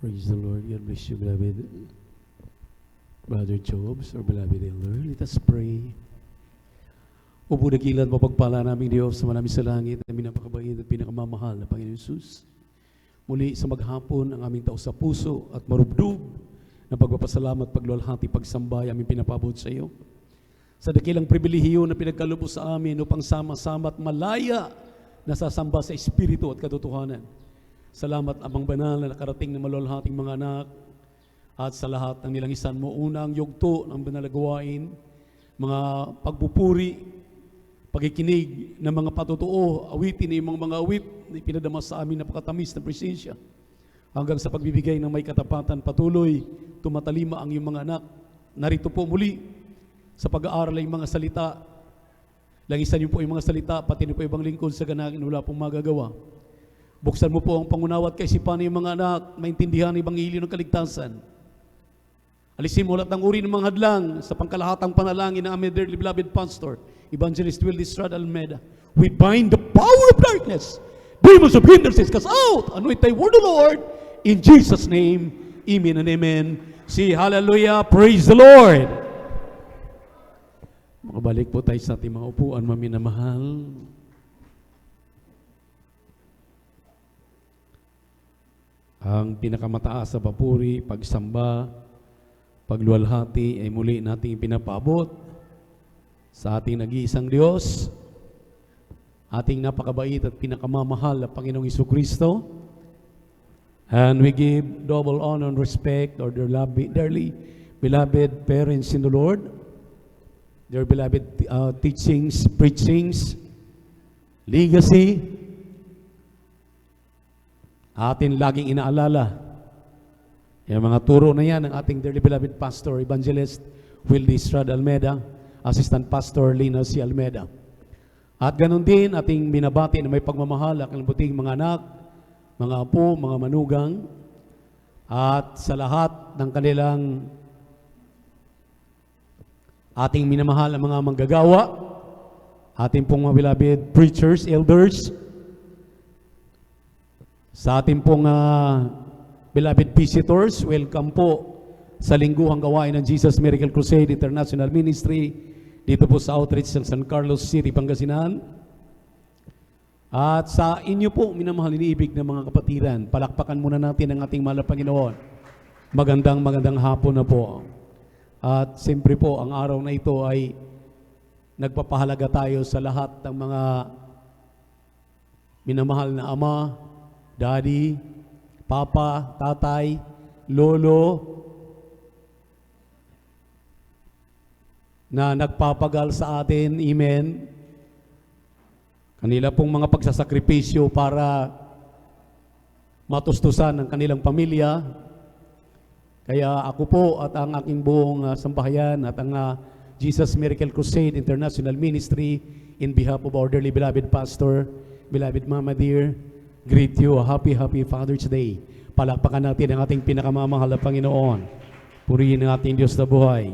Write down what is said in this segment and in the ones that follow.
Praise the Lord. God bless you, beloved Brother Jobs or beloved Elder. Let us pray. Upo dakilan, mapagpala namin Diyos sa marami sa langit, na pinapakabait at pinakamamahal na Panginoon Jesus. Muli sa maghapon, ang aming tao sa puso at marubdub na pagpapasalamat, pagluwalhati, pagsamba ay aming pinapabot sa iyo. Sa dakilang pribilehiyo na pinagkaloob sa amin upang sama-sama at malaya na sasamba sa Espiritu at katotohanan. Salamat, Amang Banal, na nakarating na maluwalhating mga anak at sa lahat ng nilangisan mo. Unang yugto ng banal na gawain, mga pagpupuri, pagkikinig ng mga patotoo, awitin ng mga awit na ipinadama sa amin napakatamis na presensya. Hanggang sa pagbibigay ng may katapatan, patuloy, tumatalima ang iyong mga anak. Narito po muli sa pag-aaral ng mga salita. Langisan niyo po yung mga salita, pati niyo po ibang lingkod sa ganahin, wala pong magagawa. Buksan mo po ang pangunawa at kaisipan ng mga anak, maintindihan ang Ebanghelyo ng kaligtasan. Alisin mo lahat ng uri ng mga hadlang sa pangkalahatang panalangin ng aming dearly beloved pastor, Evangelist Willie Estrada Almeida. We bind the power of darkness, demons of hindrances, cast out, anoint thy word, O Lord, in Jesus' name, amen and amen. See, hallelujah, praise the Lord. Makabalik po tayo sa ating mga upuan, maminamahal. Ang pinakamataas sa papuri, pagsamba, pagluwalhati ay muli nating pinapabot sa ating nag-iisang Diyos, ating napakabait at pinakamamahal na Panginoong Jesucristo. And we give double honor and respect to their dearly beloved parents in the Lord, their beloved teachings, preachings, legacy. Atin laging inaalala yung mga turo na yan ng ating dearly beloved pastor, Evangelist Willie Estrada Almeida, Assistant Pastor Lina C. Almeida. At ganun din ating binabati na may pagmamahal ang kalabuting mga anak, mga apo, mga manugang, at sa lahat ng kanilang ating minamahal ang mga manggagawa, ating pong mga beloved preachers, elders, sa ating pong beloved visitors, welcome po sa lingguhang gawain ng Jesus Miracle Crusade International Ministry dito po sa Outreach ng San Carlos City, Pangasinan. At sa inyo po, minamahal iniibig ng mga kapatiran, palakpakan muna natin ang ating mahal na Panginoon. Magandang hapon na po. At siyempre po, ang araw na ito ay nagpapahalaga tayo sa lahat ng mga minamahal na ama, daddy, papa, tatay, lolo, na nagpapagal sa atin, amen. Kanila pong mga pagsasakripisyo para matustusan ang kanilang pamilya. Kaya ako po at ang aking buong sambahayan at ang Jesus Miracle Crusade International Ministry, in behalf of our dearly beloved pastor, beloved Mama dear, greet you a happy Father's Day. Palakpakan natin ang ating pinakamamahal na Panginoon. Purihin ang ating Diyos na buhay.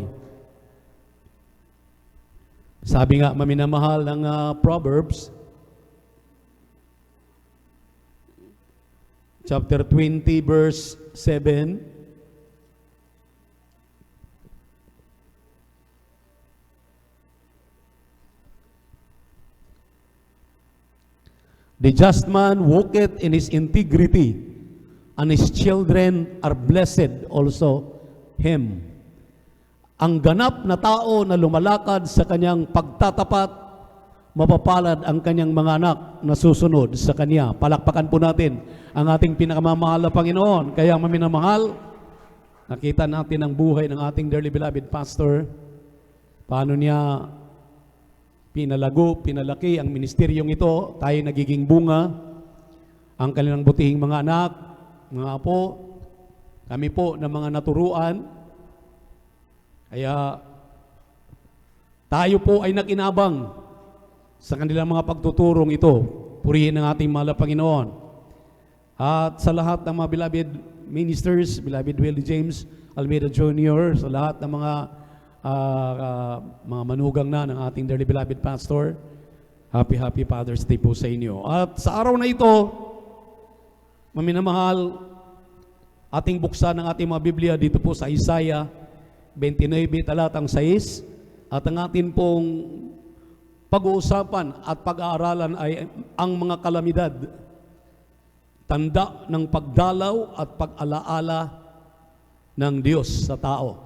Sabi nga, maminamahal ng Proverbs, chapter 20, verse 7, the just man walketh in his integrity, and his children are blessed also him. Ang ganap na tao na lumalakad sa kanyang pagtatapat, mapapalad ang kanyang mga anak na susunod sa kanya. Palakpakan po natin ang ating pinakamamahal na Panginoon. Kaya maminamahal, nakita natin ang buhay ng ating dearly beloved pastor, paano niya pinalago, pinalaki ang ministeryong ito, tayo nagiging bunga, ang kanilang butihing mga anak, mga apo, kami po na mga naturuan. Kaya tayo po ay nakinabang sa kanilang mga pagtuturong ito. Purihin ang ating mahal na Panginoon. At sa lahat ng mga beloved ministers, beloved Willie James Almeida Jr., sa lahat ng mga manugang na ng ating dearly beloved pastor, happy Father's Day po sa inyo. At sa araw na ito, maminamahal, Ating buksan ang ating mga Biblia dito po sa Isaiah 29, talatang 6. At ang atin pong pag-uusapan at pag-aaralan ay ang mga kalamidad, tanda ng pagdalaw at pag-alaala ng Diyos sa tao.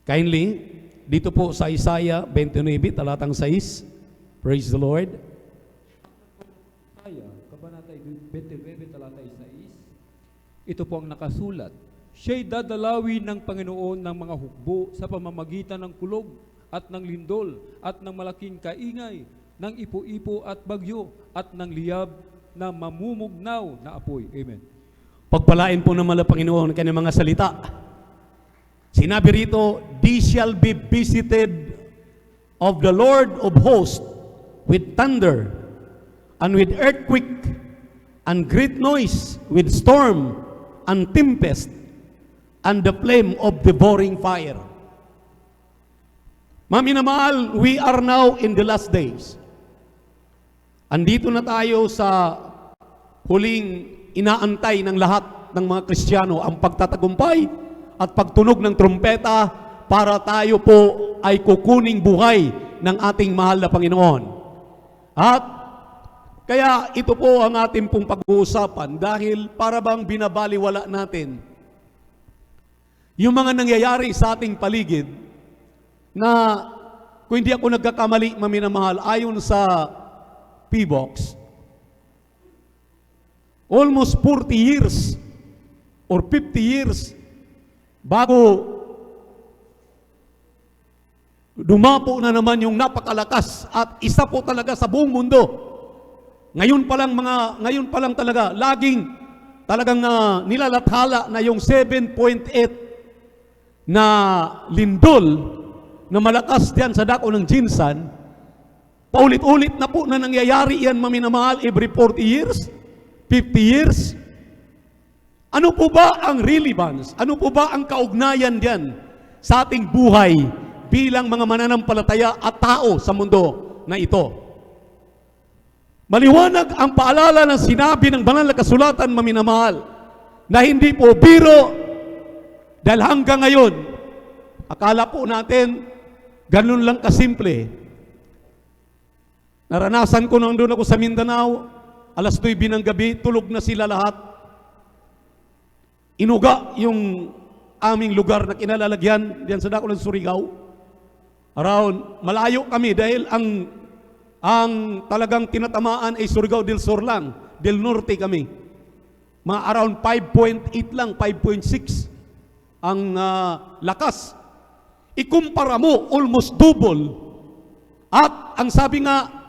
Kindly, dito po sa Isaiah 29, talatang 6. Praise the Lord. Kabanata 29, talatang 6. Ito po ang nakasulat. Siya'y dadalawin ng Panginoon ng mga hukbo sa pamamagitan ng kulog at ng lindol at ng malaking kaingay, ng ipo-ipo at bagyo at ng liyab na mamumugnaw na apoy. Amen. Pagpalain po naman ng Panginoon ang kanyang mga salita. Sinabi rito, "These shall be visited of the Lord of hosts with thunder and with earthquake and great noise, with storm and tempest and the flame of devouring fire." Maminamahal, we are now in the last days. Andito na tayo sa huling inaantay ng lahat ng mga Kristiyano, ang pagtatagumpay at pagtunog ng trumpeta para tayo po ay kukuning buhay ng ating mahal na Panginoon. At kaya ito po ang ating pong pag-uusapan dahil para bang binabaliwala natin yung mga nangyayari sa ating paligid na kung hindi ako nagkakamali, maminamahal, ayon sa PBOX, almost 40 years or 50 years bago dumapo na naman yung napakalakas at isa po talaga sa buong mundo. Ngayon pa lang talaga laging talagang nilalathala na yung 7.8 na lindol na malakas diyan sa dako ng Jinsan. Paulit-ulit na po na nangyayari yan, maminamahal, every 40 years, 50 years. Ano po ba ang relevance? Ano po ba ang kaugnayan diyan sa ating buhay bilang mga mananampalataya at tao sa mundo na ito? Maliwanag ang paalala ng sinabi ng banal na kasulatan, maminamahal, na hindi po biro dahil hanggang ngayon, akala po natin ganun lang kasimple. Naranasan ko nung doon ako sa Mindanao, alas 9 ng gabi, tulog na sila lahat. Inuga yung aming lugar na kinalalagyan diyan sa dako ng Surigao. Around, malayo kami dahil ang talagang tinatamaan ay Surigao del Sur lang, del Norte kami. Mga around 5.8 lang, 5.6 ang lakas. Ikumpara mo, almost double. At ang sabi nga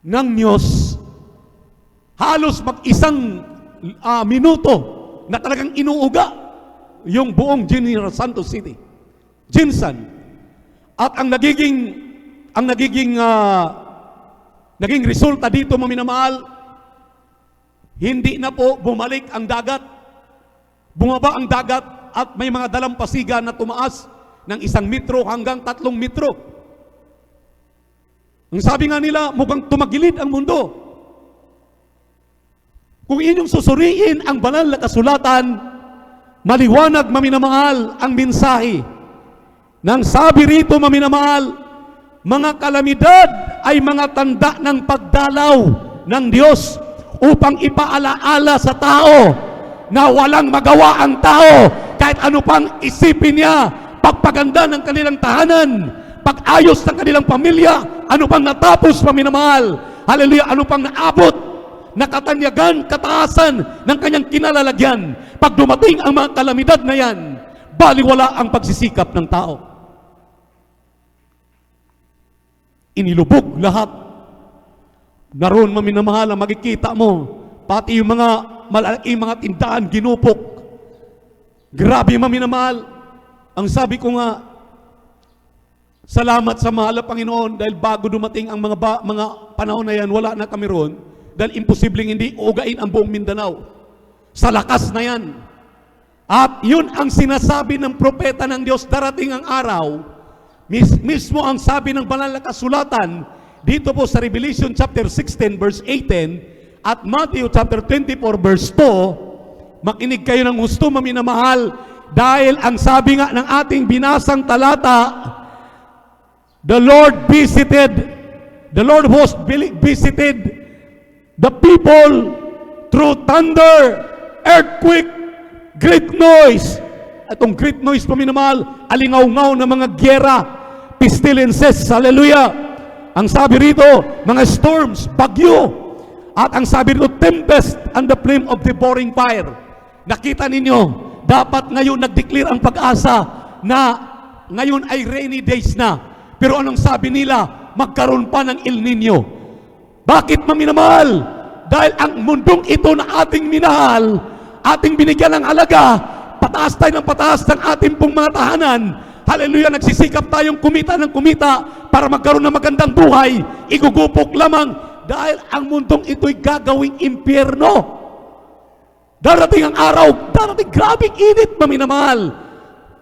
ng Diyos, halos mag-isang minuto na talagang inuuga yung buong General Santos City, Jinsan. At ang naging resulta dito, maminamahal, hindi na po bumalik ang dagat. Bumaba ang dagat at may mga dalampasigan na tumaas ng 1 metro hanggang 3 metro. Ang sabi nga nila, mukhang tumagilid ang mundo. Kung inyong susuriin ang banal na kasulatan, maliwanag, maminamahal, ang mensahe. Nang sabi rito, maminamahal, mga kalamidad ay mga tanda ng pagdalaw ng Diyos upang ipaalaala sa tao na walang magawa ang tao kahit ano pang isipin niya, pagpaganda ng kanilang tahanan, pag-ayos ng kanilang pamilya, ano pang natapos, maminamahal, hallelujah, ano pang naabot, nakatanyagan, kataasan ng kanyang kinalalagyan. Pag dumating ang mga kalamidad na yan, baliwala ang pagsisikap ng tao. Inilubog lahat. Naroon, maminamahal, makikita mo, pati yung mga malaking mga tindahan, ginupok. Grabe, maminamahal. Ang sabi ko nga, salamat sa mahal na Panginoon dahil bago dumating ang mga panahon na yan, wala na kami roon. Dahil imposibleng hindi ugain ang buong Mindanao. Sa lakas na yan. At yun ang sinasabi ng propeta ng Diyos, darating ang araw, mismo ang sabi ng banal na kasulatan, dito po sa Revelation chapter 16 verse 18, At Matthew chapter 24 verse 2, makinig kayo ng gusto, maminamahal, dahil ang sabi nga ng ating binasang talata, the Lord host visited the people through thunder, earthquake, great noise. Itong great noise, paminamahal, alingaw-ngaw na mga gyera, pestilences, hallelujah. Ang sabi rito, mga storms, bagyo. At ang sabi rito, tempest and the flame of devouring fire. Nakita ninyo, dapat ngayon nag-declare ang pag-asa na ngayon ay rainy days na. Pero anong sabi nila? Magkaroon pa ng El Nino. Bakit, maminamahal? Dahil ang mundong ito na ating minahal, ating binigyan ng halaga, pataas tayo ng pataas ng ating pong mga tahanan. Hallelujah, nagsisikap tayong kumita ng kumita para magkaroon ng magandang buhay. Igugupok lamang dahil ang mundong ito'y gagawing impyerno. Darating ang araw, darating grabing init, maminamahal.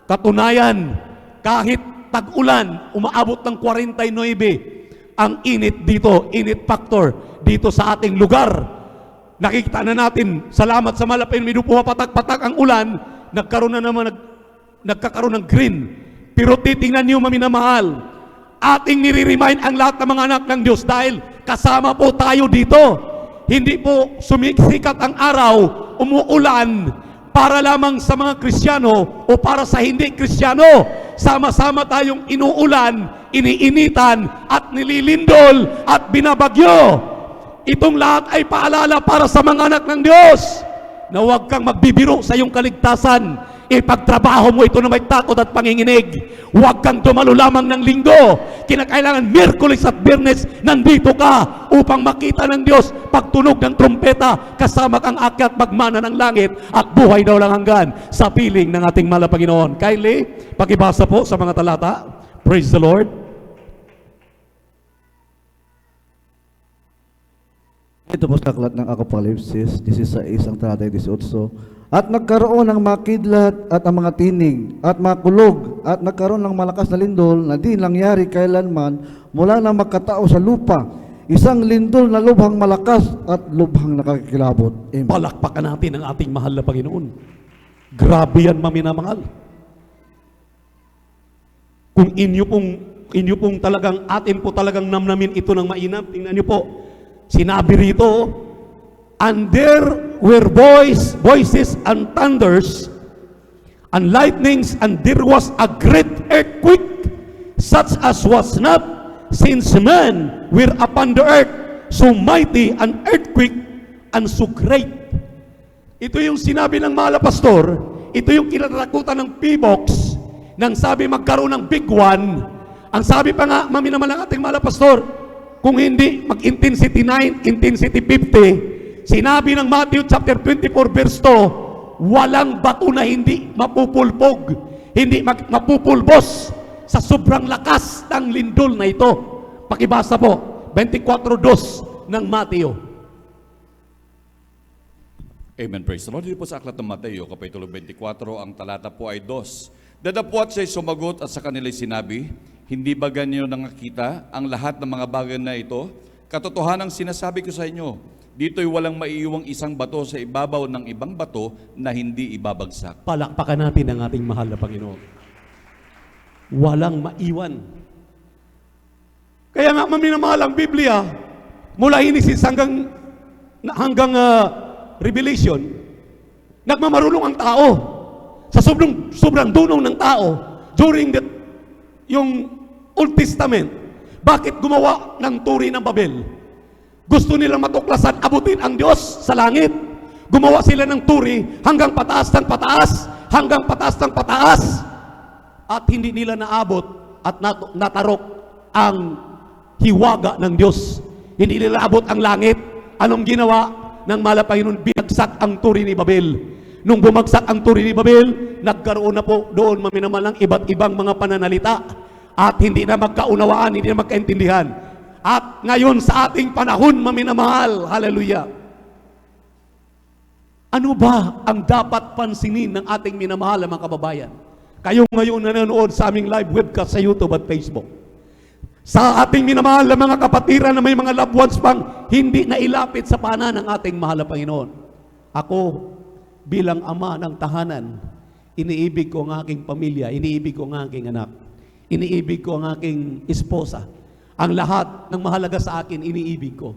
Katunayan, kahit tag-ulan, umaabot ng 49 ang init dito, init factor dito sa ating lugar. Nakikita na natin, salamat sa malapit, may pumapatak-patak ang ulan, nagkaroon ng green. Pero titingnan niyo, maminamahal, ating nire-remind ang lahat ng mga anak ng Diyos dahil kasama po tayo dito. Hindi po sumiksikat ang araw, umuulan, para lamang sa mga Kristiyano o para sa hindi Kristiyano. Sama-sama tayong inuulan, iniinitan, at nililindol, at binabagyo. Itong lahat ay paalala para sa mga anak ng Diyos na huwag kang magbibiro sa iyong kaligtasan. Ipagtrabaho mo ito na may takot at panginginig. Huwag kang dumalo lamang ng linggo. Kinakailangan Miyerkules at Biyernes nandito ka upang makita ng Diyos pagtunog ng trumpeta, kasama kang akyat magmana ng langit at buhay daw lang hanggan sa piling ng ating mahal na Panginoon. Kylie, pakibasa po sa mga talata. Praise the Lord. Ito po sa aklat ng Apokalipsis, 16 ang talata 18. At nagkaroon ng mga kidlat at ang mga tinig at mga kulog at nagkaroon ng malakas na lindol na di nangyari kailanman mula na magkatao sa lupa. Isang lindol na lubhang malakas at lubhang nakakilabot. Amen. Palakpakan natin ang ating mahal na Panginoon. Grabe yan, maminamahal. Kung inyo pong talagang, atin po talagang namnamin ito ng mainam, tingnan niyo po, sinabi rito, and there were voices and thunders and lightnings, and there was a great earthquake, such as was not since men were upon the earth, so mighty an earthquake and so great. Ito yung sinabi ng mahal na pastor, ito yung kinatakutan ng P-box, nang sabi magkaroon ng big one. Ang sabi pa nga, maminamahal ang ating mahal na pastor, kung hindi mag-intensity 9, intensity 50, sinabi ng Matthew chapter 24 verse 2, walang bato na hindi mapupulpog, hindi mapupulbos sa sobrang lakas ng lindol na ito. Pakibasa po, 24:2 ng Matthew. Amen, praise the Lord. Dito po sa aklat ng Mateo, kapitulo 24, ang talata po ay 2. Dadapwat siya'y sumagot at sa kanila'y sinabi, hindi ba ganyo nakakita ang lahat ng mga bagay na ito? Katotohanang sinasabi ko sa inyo, dito'y walang maiiwang isang bato sa ibabaw ng ibang bato na hindi ibabagsak. Palakpakan natin ang ating mahal na Panginoon. Walang maiwan. Kaya nga, maminamahal ang Biblia, mula Genesis hanggang Revelation, nagmamarunong ang tao sa sobrang dunong ng tao during yung Old Testament. Bakit gumawa ng turi ng Babel? Gusto nilang matuklasan, abutin ang Diyos sa langit. Gumawa sila ng turi hanggang pataas ng pataas, hanggang pataas ng pataas. At hindi nila naabot at natarok ang hiwaga ng Diyos. Hindi nila naabot ang langit. Anong ginawa ng mahal na Panginoon? Binagsak ang turi ni Babel. Nung bumagsak ang turi ni Babel, nagkaroon na po doon maminamahal ng iba't ibang mga pananalita. At hindi na magkaunawaan, hindi na magkaintindihan. At ngayon sa ating panahon, maminamahal, hallelujah. Ano ba ang dapat pansinin ng ating minamahal mga kababayan? Kayo ngayon nanonood sa aming live webcast sa YouTube at Facebook. Sa ating minamahal na mga kapatiran na may mga loved ones pang hindi nailapit sa paanan ng ating mahal na Panginoon. Ako, bilang ama ng tahanan, iniibig ko ang aking pamilya, iniibig ko ang aking anak, iniibig ko ang aking esposa. Ang lahat ng mahalaga sa akin, iniibig ko.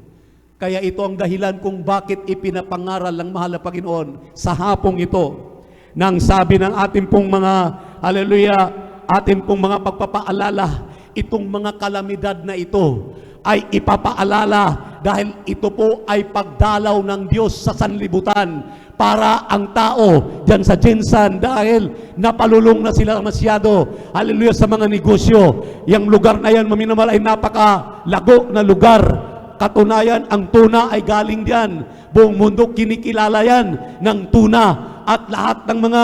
Kaya ito ang dahilan kung bakit ipinapangaral ng mahal na Panginoon sa hapong ito, nang sabi ng ating pong mga, hallelujah, ating pong mga pagpapaalala, itong mga kalamidad na ito ay ipapaalala dahil ito po ay pagdalaw ng Diyos sa sanlibutan para ang tao dyan sa Jinsan dahil napalulong na sila masyado, hallelujah, sa mga negosyo. Yang lugar na yan, maminamal, ay napakalago na lugar. Katunayan, ang tuna ay galing diyan. Buong mundo kinikilala yan ng tuna at lahat ng mga,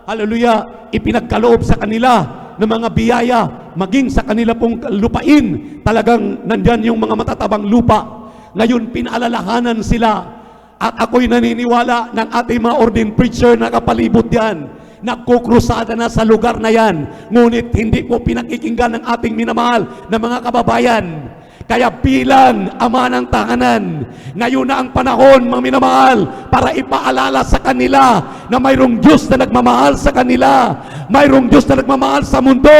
hallelujah, ipinagkaloob sa kanila ng mga biyaya, maging sa kanila pong lupain, talagang nandyan yung mga matatabang lupa. Ngayon, pinaalalahanan sila. At ako'y naniniwala ng ating mga ordained preacher na kapalibot yan, nagkukrusada na sa lugar na yan. Ngunit hindi po pinakikinggan ng ating minamahal na mga kababayan. Kaya bilang ama ng tahanan, ngayon na ang panahon, mga minamahal, para ipaalala sa kanila na mayroong Diyos na nagmamahal sa kanila, mayroong Diyos na nagmamahal sa mundo,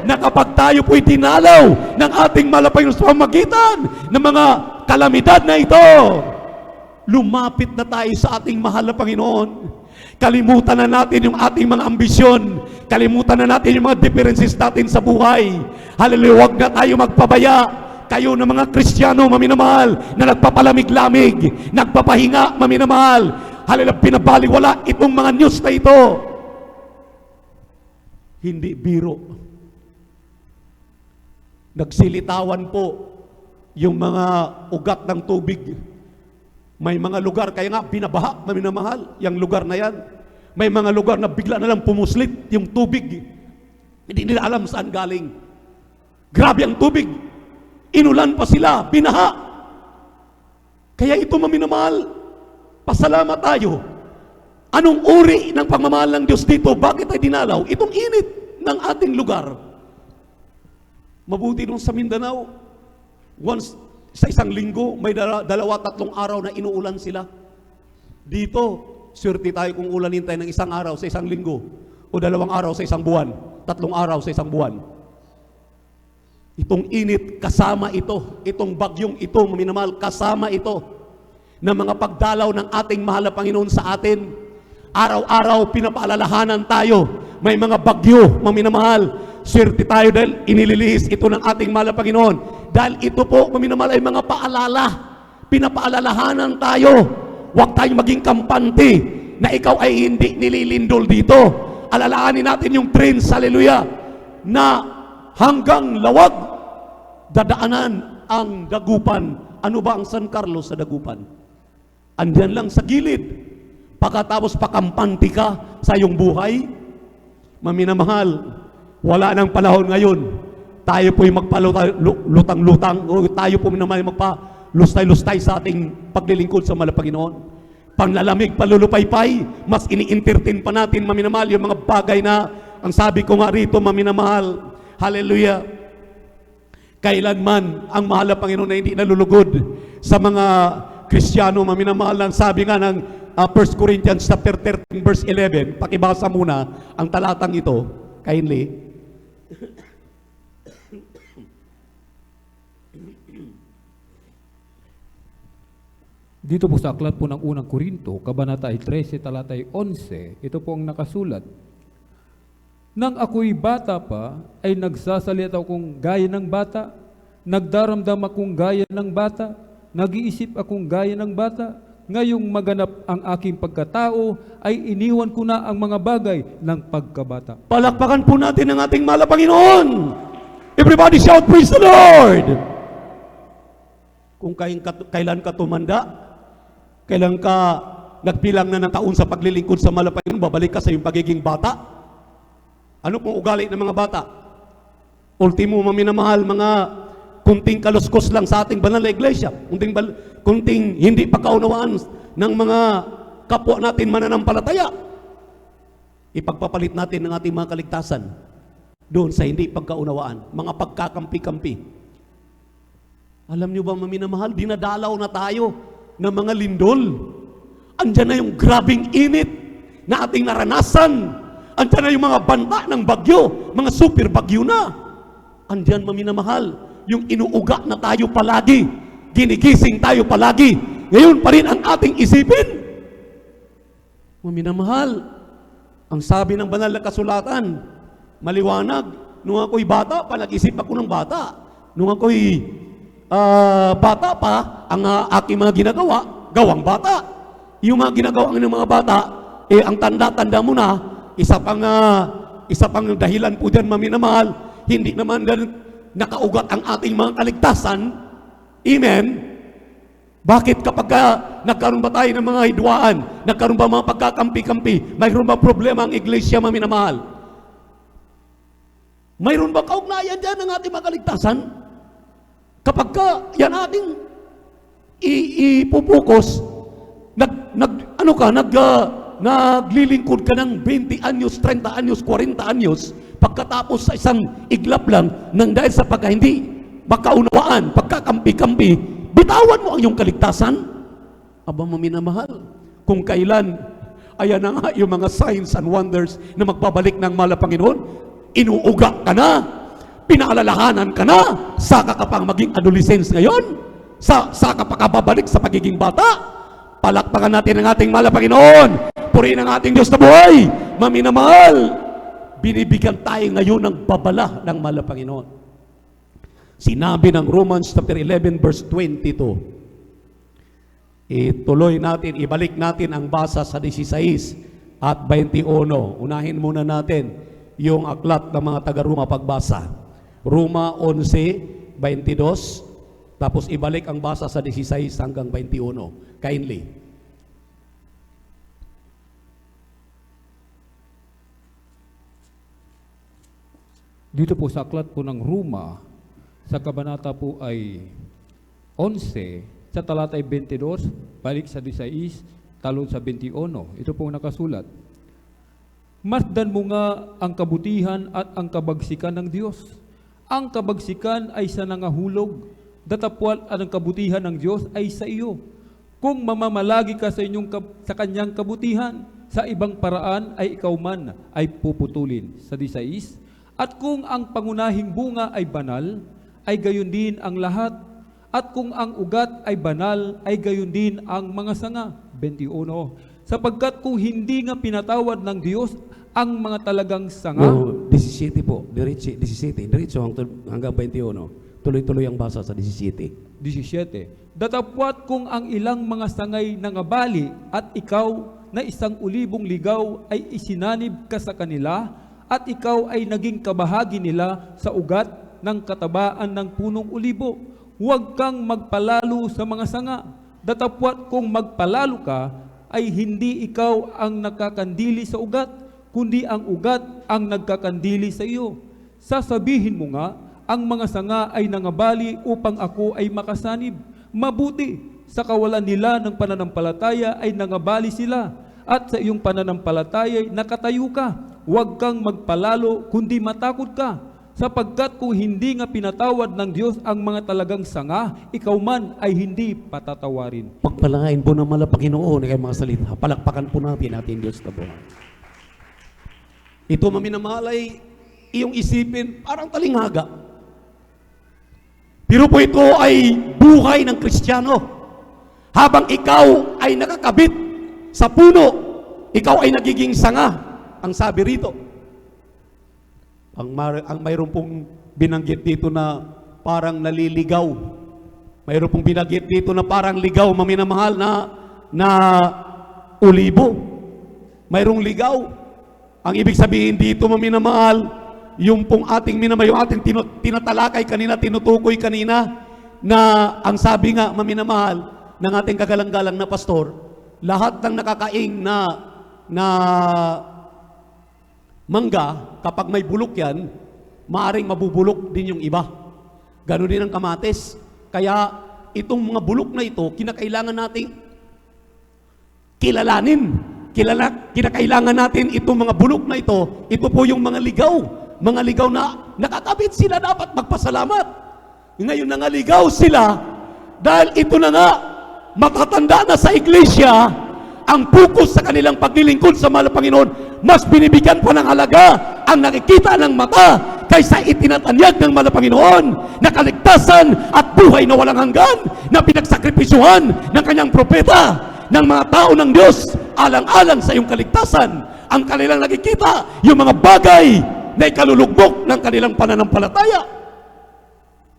na kapag tayo po'y dinalaw ng ating malapay sa pamagitan ng mga kalamidad na ito, lumapit na tayo sa ating mahal na Panginoon. Kalimutan na natin yung ating mga ambisyon, kalimutan na natin yung mga differences natin sa buhay. Hallelujah, huwag na tayo magpabaya. Kayo na mga Kristiyano, maminamahal, na nagpapalamig-lamig, nagpapahinga, maminamahal, hallelujah, pinabaliwala itong mga news na ito. Hindi biro. Nagsilitawan po yung mga ugat ng tubig. May mga lugar, kaya nga binabaha, maminamahal, yung lugar na yan. May mga lugar na bigla na lang pumuslit yung tubig. Hindi nila alam saan galing. Grabe ang tubig. Inulan pa sila, binaha. Kaya ito, maminamahal, pasalamat tayo. Anong uri ng pagmamahal ng Diyos dito? Bakit ay dinalaw? Itong init ng ating lugar. Mabuti nung sa Mindanao, once sa isang linggo, may dalawa, tatlong araw na inuulan sila. Dito, swerte tayo kung ulanin tayo ng isang araw sa isang linggo, o 2 araw sa isang buwan, 3 araw sa isang buwan. Itong init, kasama ito. Itong bagyong ito, maminamahal, kasama ito na mga pagdalaw ng ating mahal na Panginoon sa atin. Araw-araw pinapaalalahanan tayo. May mga bagyo, maminamahal. Swerte tayo dahil inililihis ito ng ating mahal na Panginoon. Dahil ito po, maminamahal, ay mga paalala. Pinapaalalahanan tayo. Huwag tayong maging kampante na ikaw ay hindi nililindol dito. Alalahanin natin yung prince, hallelujah, na hanggang lawag, dadaanan ang dagupan. Ano ba ang San Carlos sa dagupan? Andyan lang sa gilid. Pagkatapos pakampante ka sa iyong buhay, maminamahal, wala nang panahon ngayon. Tayo po'y magpalutang-lutang, o tayo po minamahal magpalustay-lustay sa ating paglilingkod sa mahal na Panginoon. Panglalamig, palulupaypay, mas ini-entertain pa natin, maminamahal, yung mga bagay na, ang sabi ko nga rito, maminamahal, hallelujah, kailanman ang mahal na Panginoon na hindi nalulugod sa mga Kristiyano, maminamahal, ang sabi nga ng 1 Corinthians chapter 13 verse 11. Pakibasa muna ang talatang ito, kindly. Dito po sa aklat po ng unang Korinto, Kabanata 13, talatay 11, ito po ang nakasulat. Nang ako'y bata pa, ay nagsasalita akong gaya ng bata, nagdaramdam akong gaya ng bata, nag-iisip akong gaya ng bata, ngayong maganap ang aking pagkatao, ay iniwan ko na ang mga bagay ng pagkabata. Palakpakan po natin ang ating mahal na Panginoon. Everybody shout, praise the Lord! Kung kailan ka tumanda, kailan ka nagbilang na ng taon sa paglilingkod sa mahal na Panginoon, babalik ka sa iyong pagiging bata. Ano pong ugali ng mga bata? Ultimo, maminamahal, mga kunting kaluskos lang sa ating banal na iglesia, kunting hindi pagkaunawaan ng mga kapwa natin mananampalataya. Ipagpapalit natin ng ating mga kaligtasan doon sa hindi pagkaunawaan, mga pagkakampi-kampi. Alam niyo ba, maminamahal, dinadalaw na tayo ng mga lindol. Andyan na yung grabing init na ating naranasan. Andyan na yung mga banta ng bagyo, mga super bagyo na. Andyan, maminamahal, yung inuuga na tayo palagi, ginigising tayo palagi. Ngayon pa rin ang ating isipin. Maminamahal, ang sabi ng banal na kasulatan, maliwanag, nung ako'y bata pa, nag-isip ako ng bata. Nung ako'y bata pa, ang aking mga ginagawa, gawang bata. Yung mga ginagawa ng mga bata, ang tanda-tanda mo na, isa pang dahilan po dyan, maminamahal, hindi naman nakaugat ang ating mga kaligtasan. Amen? Bakit kapag nagkaroon ba tayo ng mga hidwaan, nagkaroon ba mga pagkakampi-kampi, mayroon ba problema ang iglesia, maminamahal? Mayroon ba kaugnayan dyan ng ating mga kaligtasan? Kapag yan ating ipupokus, naglilingkod ka ng 20 anyos, 30 anyos, 40 anyos, pagkatapos sa isang iglap lang, nang dahil sa hindi makaunawaan, pagkakampi-kampi, bitawan mo ang iyong kaligtasan. Aba, maminamahal, kung kailan, ayan na nga yung mga signs and wonders na magbabalik ng mahal na Panginoon, inuuga ka na, pinaalalahanan ka na, saka ka pang maging adolescence ngayon, saka pa ka babalik sa pagiging bata. Palakpakan natin ang ating mahal na Panginoon, purihin ang ating Diyos na buhay. Maminamahal, binibigyan tayo ngayon ng babala ng mahal na Panginoon. Sinabi ng Romans chapter 11 verse 22. Ituloy natin, ibalik natin ang basa sa 16 at 21. Unahin muna natin yung aklat ng mga taga-Roma pagbasa. Roma 11, 22, tapos ibalik ang basa sa 16 hanggang 21. Kindly. Dito po sa aklat po ng Roma, sa kabanata po ay 11, sa talata ay 22, balik sa 16, talon sa 21. Ito po nakasulat. Masdan mo nga ang kabutihan at ang kabagsikan ng Diyos. Ang kabagsikan ay sa nangahulog, datapwat at ang kabutihan ng Diyos ay sa iyo. Kung mamamalagi ka sa kanyang kabutihan, sa ibang paraan ay ikaw man ay puputulin. Sa 16, at kung ang pangunahing bunga ay banal, ay gayon din ang lahat. At kung ang ugat ay banal, ay gayon din ang mga sanga. 21. Sapagkat kung hindi nga pinatawad ng Diyos ang mga talagang sanga. No, 17 po, diretso hanggang 21. Tuloy-tuloy ang basa sa 17. 17. Datapwat kung ang ilang mga sangay nangabali at ikaw na isang ulibong ligaw ay isinanib ka sa kanila at ikaw ay naging kabahagi nila sa ugat ng katabaan ng punong ulibo. Huwag kang magpalalo sa mga sanga. Datapwat kung magpalalo ka, ay hindi ikaw ang nakakandili sa ugat, kundi ang ugat ang nagkakandili sa iyo. Sasabihin mo nga, ang mga sanga ay nangabali upang ako ay makasanib. Mabuti, sa kawalan nila ng pananampalataya ay nangabali sila, at sa iyong pananampalataya ay nakatayo ka. Huwag kang magpalalo, kundi matakot ka, sapagkat kung hindi nga pinatawad ng Diyos ang mga talagang sanga, ikaw man ay hindi patatawarin. Pagpalain po ng mahal na Panginoon ay mga salita. Palakpakan po natin Diyos na buhay. Ito, maminamahal, ay iyong isipin parang talinghaga. Pero po ito ay buhay ng Kristiyano. Habang ikaw ay nakakabit sa puno, ikaw ay nagiging sanga. Ang sabi rito, ang mayroon pong binanggit dito na parang naliligaw. Mayroon pong binanggit dito na parang ligaw, maminamahal na ulibo. Mayroong ligaw. Ang ibig sabihin dito, maminamahal, yung pong ating minamahal, yung ating tinatalakay kanina, tinutukoy kanina, na ang sabi nga, maminamahal, ng ating kagalang-galang na pastor, lahat ng nakakaing na mangga, kapag may bulok yan, maaring mabubulok din yung iba. Ganon din ang kamatis. Kaya itong mga bulok na ito, kinakailangan nating kilalanin. Kinakailangan natin itong mga bulok na ito po yung mga ligaw. Mga ligaw na nakakabit sila dapat magpasalamat. Ngayon nangaligaw sila dahil ito na nga, matatanda na sa iglesia, ang focus sa kanilang paglilingkod sa mahal na Panginoon, mas binibigyan pa ng halaga ang nakikita ng mata kaysa itinatanyag ng mahal na Panginoon na kaligtasan at buhay na walang hanggan na pinagsakripisyuhan ng kanyang propeta ng mga tao ng Diyos alang-alang sa iyong kaligtasan. Ang kanilang nakikita, yung mga bagay na ikalulugbok ng kanilang pananampalataya.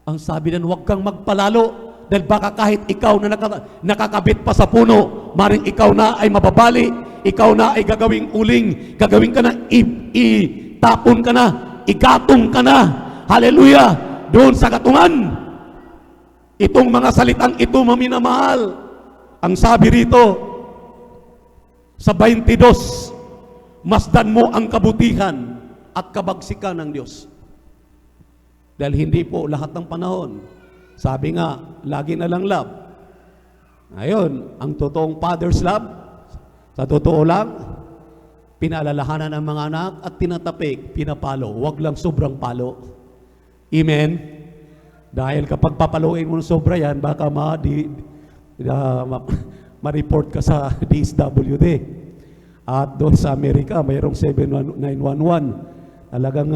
Ang sabi na, huwag kang magpalalo dahil baka kahit ikaw na nakakabit pa sa puno, maring ikaw na ay mababali, ikaw na ay gagawing uling, gagawin ka na, itapon ka na, igatong ka na. Hallelujah! Doon sa katungan, itong mga salitang ito maminamahal. Ang sabi rito, sa 22, masdan mo ang kabutihan at kabagsikan ng Diyos. Dahil hindi po lahat ng panahon. Sabi nga, lagi na lang love. Ngayon, ang totoong father's love, sa totoo lang, pinalalahanan ng mga anak at tinatapik, pinapalo. Huwag lang sobrang palo. Amen? Dahil kapag papaluin mo ng sobra yan, baka ma-report ka sa DSWD. At doon sa Amerika, mayroong 7911. Talagang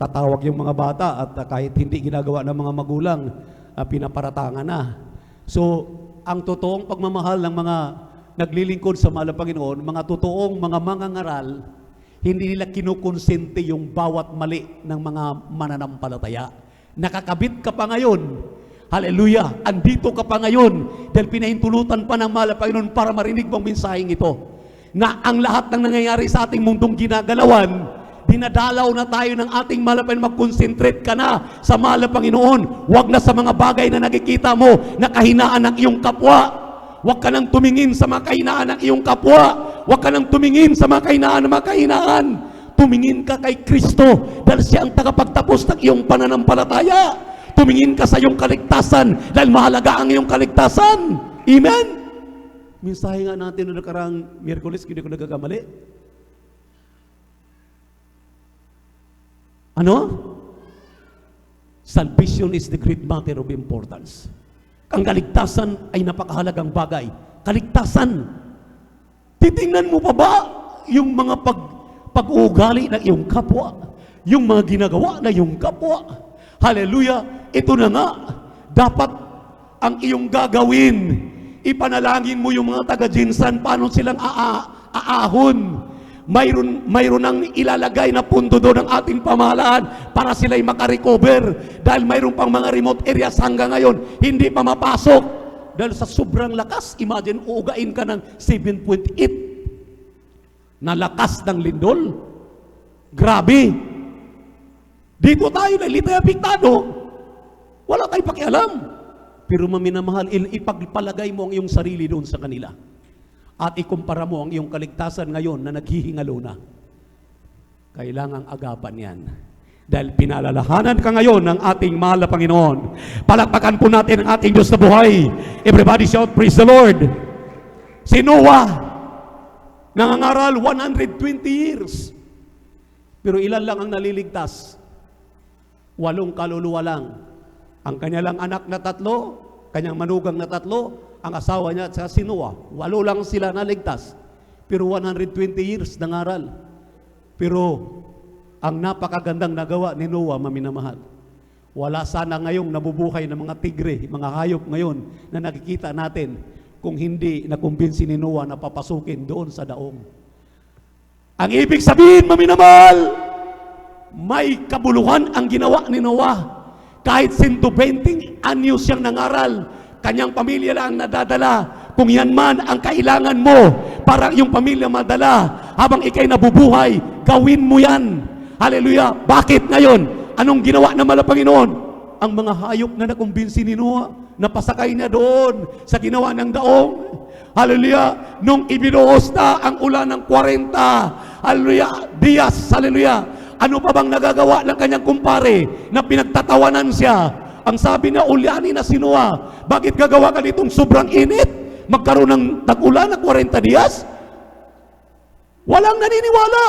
tatawag yung mga bata at kahit hindi ginagawa ng mga magulang, pinaparatangan na. So, ang totoong pagmamahal ng mga naglilingkod sa mahal na Panginoon, mga totoong mga mangangaral, hindi nila kinukonsente yung bawat mali ng mga mananampalataya. Nakakabit ka pa ngayon. Hallelujah! Andito ka pa ngayon dahil pinahintulutan pa ng mahal na Panginoon para marinig mong mensaheng ito. Na ang lahat ng nangyayari sa ating mundong ginagalawan, dinadalaw na tayo ng ating mahal na Panginoon. Mag-concentrate ka na sa mahal na Panginoon. Huwag na sa mga bagay na nakikita mo na kahinaan ng iyong kapwa. Huwag ka nang tumingin sa mga kahinaan ng iyong kapwa. Huwag ka nang tumingin sa mga kahinaan ng mga kahinaan. Tumingin ka kay Kristo dahil siya ang tagapagtapos ng iyong pananampalataya. Tumingin ka sa iyong kaligtasan dahil mahalaga ang iyong kaligtasan. Amen? Mensahe nga natin noong nakarang Miyerkules, hindi ko nagagamali. Ano? Salvation is the great matter of importance. Ang kaligtasan ay napakahalagang bagay. Kaligtasan. Titingnan mo pa ba yung mga pag-uugali ng iyong kapwa? Yung mga ginagawa na iyong kapwa? Hallelujah! Ito na nga. Dapat ang iyong gagawin, ipanalangin mo yung mga taga-Jinsan, paano silang aahon. Mayroon ang ilalagay na pundo doon ng ating pamahalaan para sila'y makarecover. Dahil mayroon pang mga remote areas hanggang ngayon, hindi pa mapasok. Dahil sa sobrang lakas, imagine, uugain ka ng 7.8 na lakas ng lindol. Grabe. Dito tayo na litay apektado. Wala tayong pakialam. Pero maminamahal, ipagpalagay mo ang iyong sarili doon sa kanila. At ikumpara mo ang iyong kaligtasan ngayon na naghihingalo na. Kailangang agapan yan. Dahil pinalalahanan ka ngayon ng ating mahal na Panginoon. Palakpakan po natin ang ating Diyos na buhay. Everybody shout, praise the Lord. Si Noah, nangangaral 120 years. Pero ilan lang ang naliligtas? 8 kaluluwa lang. Ang kanyang anak na 3, kanyang manugang na 3, ang asawa niya at si Noah. 8 lang sila naligtas. Pero 120 years nangaral. Pero ang napakagandang nagawa ni Noah, maminamahal. Wala sana ngayong nabubuhay ng mga tigre, mga hayop ngayon na nakikita natin kung hindi nakumbinsi ni Noah na papasukin doon sa daong. Ang ibig sabihin, maminamahal, may kabuluhan ang ginawa ni Noah. Kahit 120 anyo siyang nangaral, kanyang pamilya lang nadadala. Kung yan man ang kailangan mo para yung pamilya madala habang ikay nabubuhay, gawin mo yan. Hallelujah! Bakit ngayon? Anong ginawa ng mahal na Panginoon? Ang mga hayop na nakumbinsi ni Noah, napasakay na doon sa ginawa ng daong. Hallelujah! Nung ibinuhos na ang ulan ng 40, hallelujah, Diyas, hallelujah, ano pa bang nagagawa ng kanyang kumpare na pinagtatawanan siya? Ang sabi na, ulyanin na si Noah. Bakit gagawa ka nitong sobrang init? Magkaroon ng tag-ulan na 40 diyas? Walang naniniwala.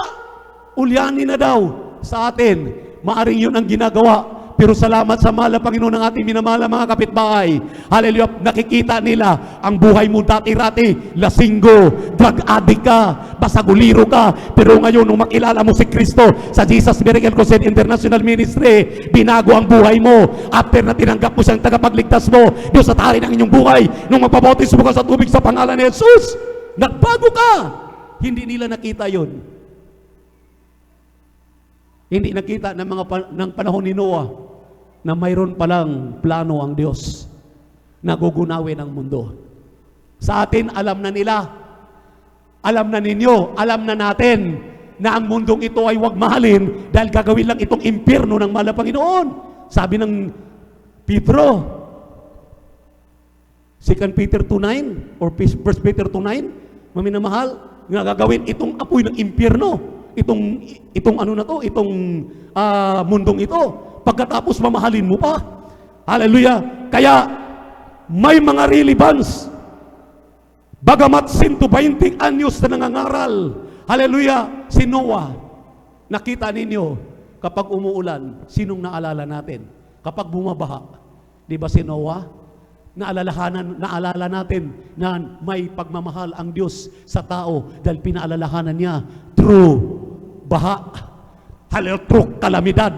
Ulyanin na daw sa atin. Maaring yun ang ginagawa Pero salamat sa mahal na Panginoon ng ating minamahal na mga kapitbahay. Hallelujah. Nakikita nila ang buhay mo dati-rati. Lasinggo, drug addict ka, basaguliro ka. Pero ngayon, nung makilala mo si Kristo sa Jesus Miracle Crusade International Ministry, binago ang buhay mo. After na tinanggap mo siyang tagapagligtas mo, Diyos at hari ng inyong buhay, nung mapabautis mo ka sa tubig sa pangalan ni Jesus, nagbago ka. Hindi nila nakita yon. Hindi nakita ng panahon ni Noah na mayroon palang plano ang Diyos na gugunawin ang mundo. Sa atin, alam na nila, alam na ninyo, alam na natin na ang mundong ito ay huwag mahalin dahil gagawin lang itong impyerno ng mahal na Panginoon. Sabi ng Pedro, 2 Peter 2:9 or 1 Peter 2:9, maminamahal, nga gagawin itong apoy ng impyerno. Itong ano na to, itong mundong ito, pagkatapos mamahalin mo pa. Hallelujah. Kaya may mga relevance. Bagamat 120 anyos na nangangaral, hallelujah, si Noah, nakita ninyo, kapag umuulan, sinong naalala natin? Kapag bumabaha, di ba si Noah? Naalala natin na may pagmamahal ang Diyos sa tao dahil pinaalalahanan niya through baha, through kalamidad,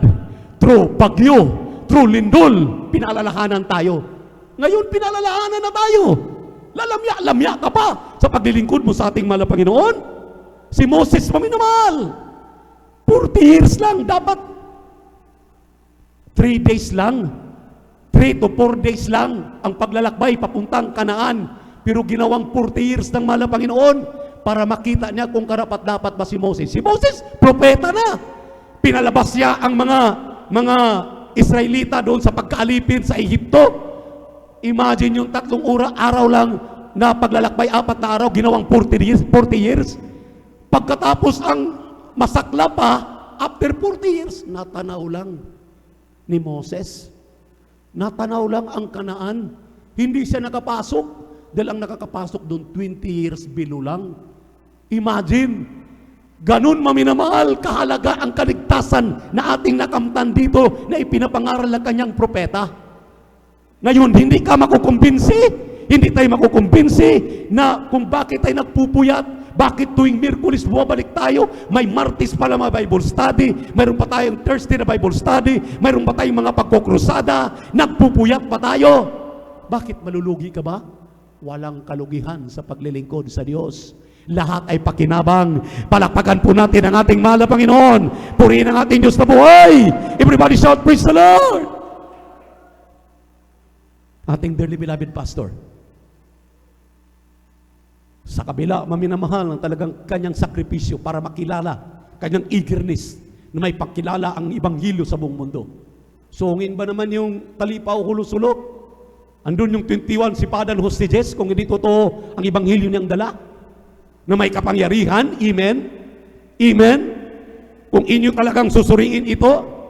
through bagyo, through lindol, pinaalalahanan tayo. Ngayon, pinaalalahanan na tayo. Lalamya ka pa sa paglilingkod mo sa ating mahal na Panginoon. Si Moses, maminamahal, 40 years lang, dapat 3 days lang, 3 to 4 days lang ang paglalakbay papuntang Kanaan. Pero ginawang 40 years ng mahal na Panginoon para makita niya kung karapat-dapat ba si Moses. Si Moses, propeta na. Pinalabas niya ang mga Israelita doon sa pagkaalipin sa Ehipto. Imagine yung 3 araw lang na paglalakbay, 4 na araw, ginawang 40 years. Pagkatapos ang masakla pa, after 40 years, natanaw lang ni Moses. Natanaw lang ang Kanaan. Hindi siya nakapasok dahil ang nakakapasok doon 20 years below lang. Imagine, ganun maminamahal, kahalaga ang kaligtasan na ating nakamtan dito na ipinapangaral ng kanyang propeta. Ngayon, hindi ka makukumbinsi, hindi tayo makukumbinsi na kung bakit tayo nagpupuyat, bakit tuwing Miyerkules bumabalik tayo, may Martes pala mga Bible study, mayroon pa tayong Thursday na Bible study, mayroon pa tayong mga pagkukrusada, nagpupuyat pa tayo. Bakit malulugi ka ba? Walang kalugihan sa paglilingkod sa Diyos. Lahat ay pakinabang. Palakpakan po natin ang ating mahal na Panginoon. Purihin ang ating Diyos na buhay. Everybody shout, praise the Lord! Ating dearly beloved pastor, sa kabila, maminamahal ng talagang kanyang sakripisyo para makilala, kanyang eagerness na may pagkilala ang Ibanghilyo sa buong mundo. Sungin ba naman yung talipaw hulusulok? Andun yung 21 si Padre Hostages, kung hindi totoo ang Ibanghilyo niyang dala, na may kapangyarihan, amen? Amen? Kung inyo talagang susuriin ito,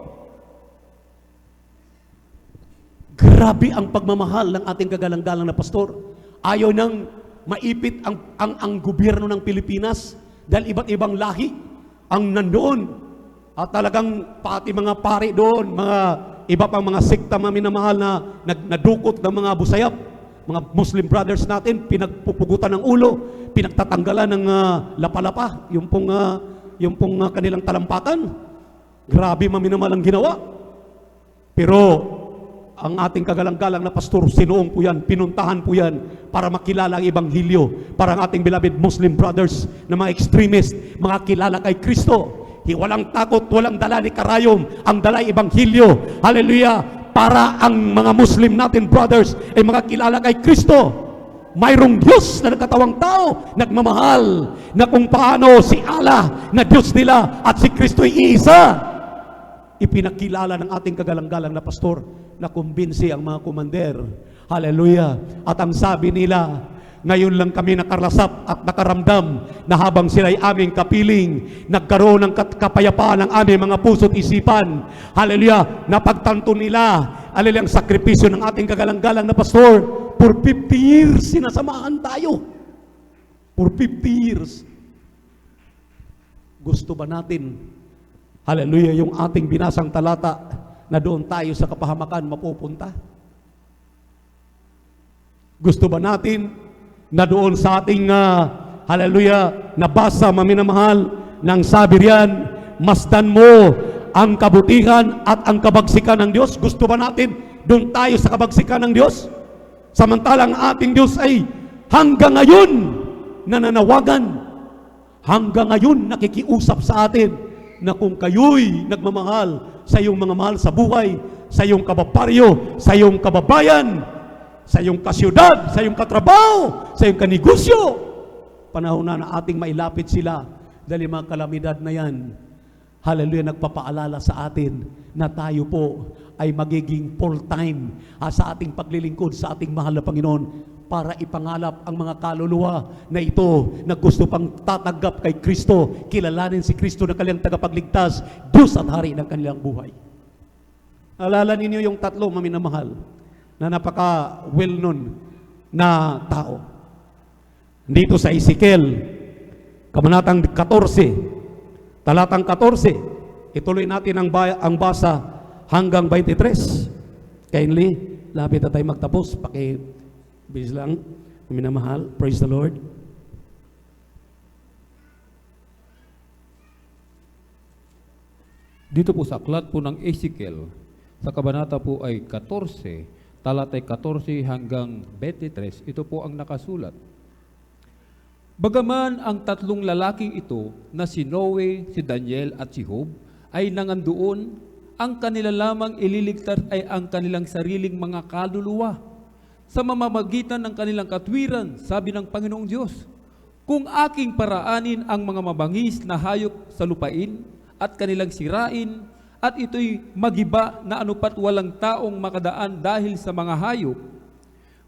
grabe ang pagmamahal ng ating kagalang-galang na pastor. Ayaw nang maipit ang gobyerno ng Pilipinas dahil iba't ibang lahi ang nandoon. At talagang pati mga pari doon, mga iba pang mga sekta maminamahal na nadukot ng mga busayap, mga Muslim brothers natin, pinagpupugutan ng ulo, pinagtatanggalan ng lapalapa, yung pong kanilang talampakan. Grabe maminamahal ang ginawa. Pero ang ating kagalang-galang na pastor, sinuong po yan, pinuntahan po yan para makilala ang Ibanghilyo, para ang ating beloved Muslim brothers na mga extremist, mga kilala kay Kristo. Walang takot, walang dala ni karayom, ang dala ay Ibanghilyo. Hallelujah! Para ang mga Muslim natin brothers ay mga kilala kay Kristo. Mayroong Diyos na nagkatawang tao, nagmamahal, na kung paano si Allah na Diyos nila at si Kristo ay iisa. Ipinakilala ng ating kagalang-galang na pastor na kumbinsi ang mga komander. Hallelujah! At ang sabi nila, ngayon lang kami nakarasap at nakaramdam na habang sila'y aming kapiling, nagkaroon ng kapayapaan ng aming mga puso't isipan. Hallelujah! Napagtanto nila, hallelujah, ang sakripisyo ng ating kagalang-galang na pastor. For 50 years, sinasamahan tayo. For 50 years. Gusto ba natin, hallelujah, yung ating binasang talata na doon tayo sa kapahamakan mapupunta? Gusto ba natin na doon sa ating hallelujah, nabasa maminamahal ng sabi riyan, masdan mo ang kabutihan at ang kabagsikan ng Diyos? Gusto ba natin doon tayo sa kabagsikan ng Diyos? Samantalang ating Diyos ay hanggang ngayon nananawagan, hanggang ngayon nakikiusap sa atin na kung kayo'y nagmamahal sa iyong mga mahal sa buhay, sa iyong kababaryo, sa iyong kababayan, sa iyong kasyudad, sa iyong katrabaho, sa iyong kanegosyo, panahon na ating mailapit sila dahil mga kalamidad na yan, hallelujah, nagpapaalala sa atin na tayo po ay magiging full-time sa ating paglilingkod sa ating mahal na Panginoon para ipangalap ang mga kaluluwa na ito na gusto pang tatanggap kay Kristo, kilalanin si Kristo na kanilang tagapagligtas, Diyos at Hari ng kanilang buhay. Alala ninyo yung tatlo maminamahal na napaka well-known na tao. Dito sa Ezekiel, Kabanatang 14, talatang 14, ituloy natin ang basa hanggang 23. Kindly, lapit na tayo magtapos. Bilis lang, minamahal. Praise the Lord. Dito po sa aklat po ng Ezekiel, sa kabanata po ay 14, talatay 14 hanggang 23, ito po ang nakasulat. Bagaman ang tatlong lalaking ito na si Noe, si Daniel at si Job ay nangandoon, ang kanila lamang ililigtas ay ang kanilang sariling mga kaluluwa sa mamamagitan ng kanilang katwiran, sabi ng Panginoong Diyos. Kung aking paraanin ang mga mabangis na hayop sa lupain at kanilang sirain, at ito'y magiba na anupat walang taong makadaan dahil sa mga hayop,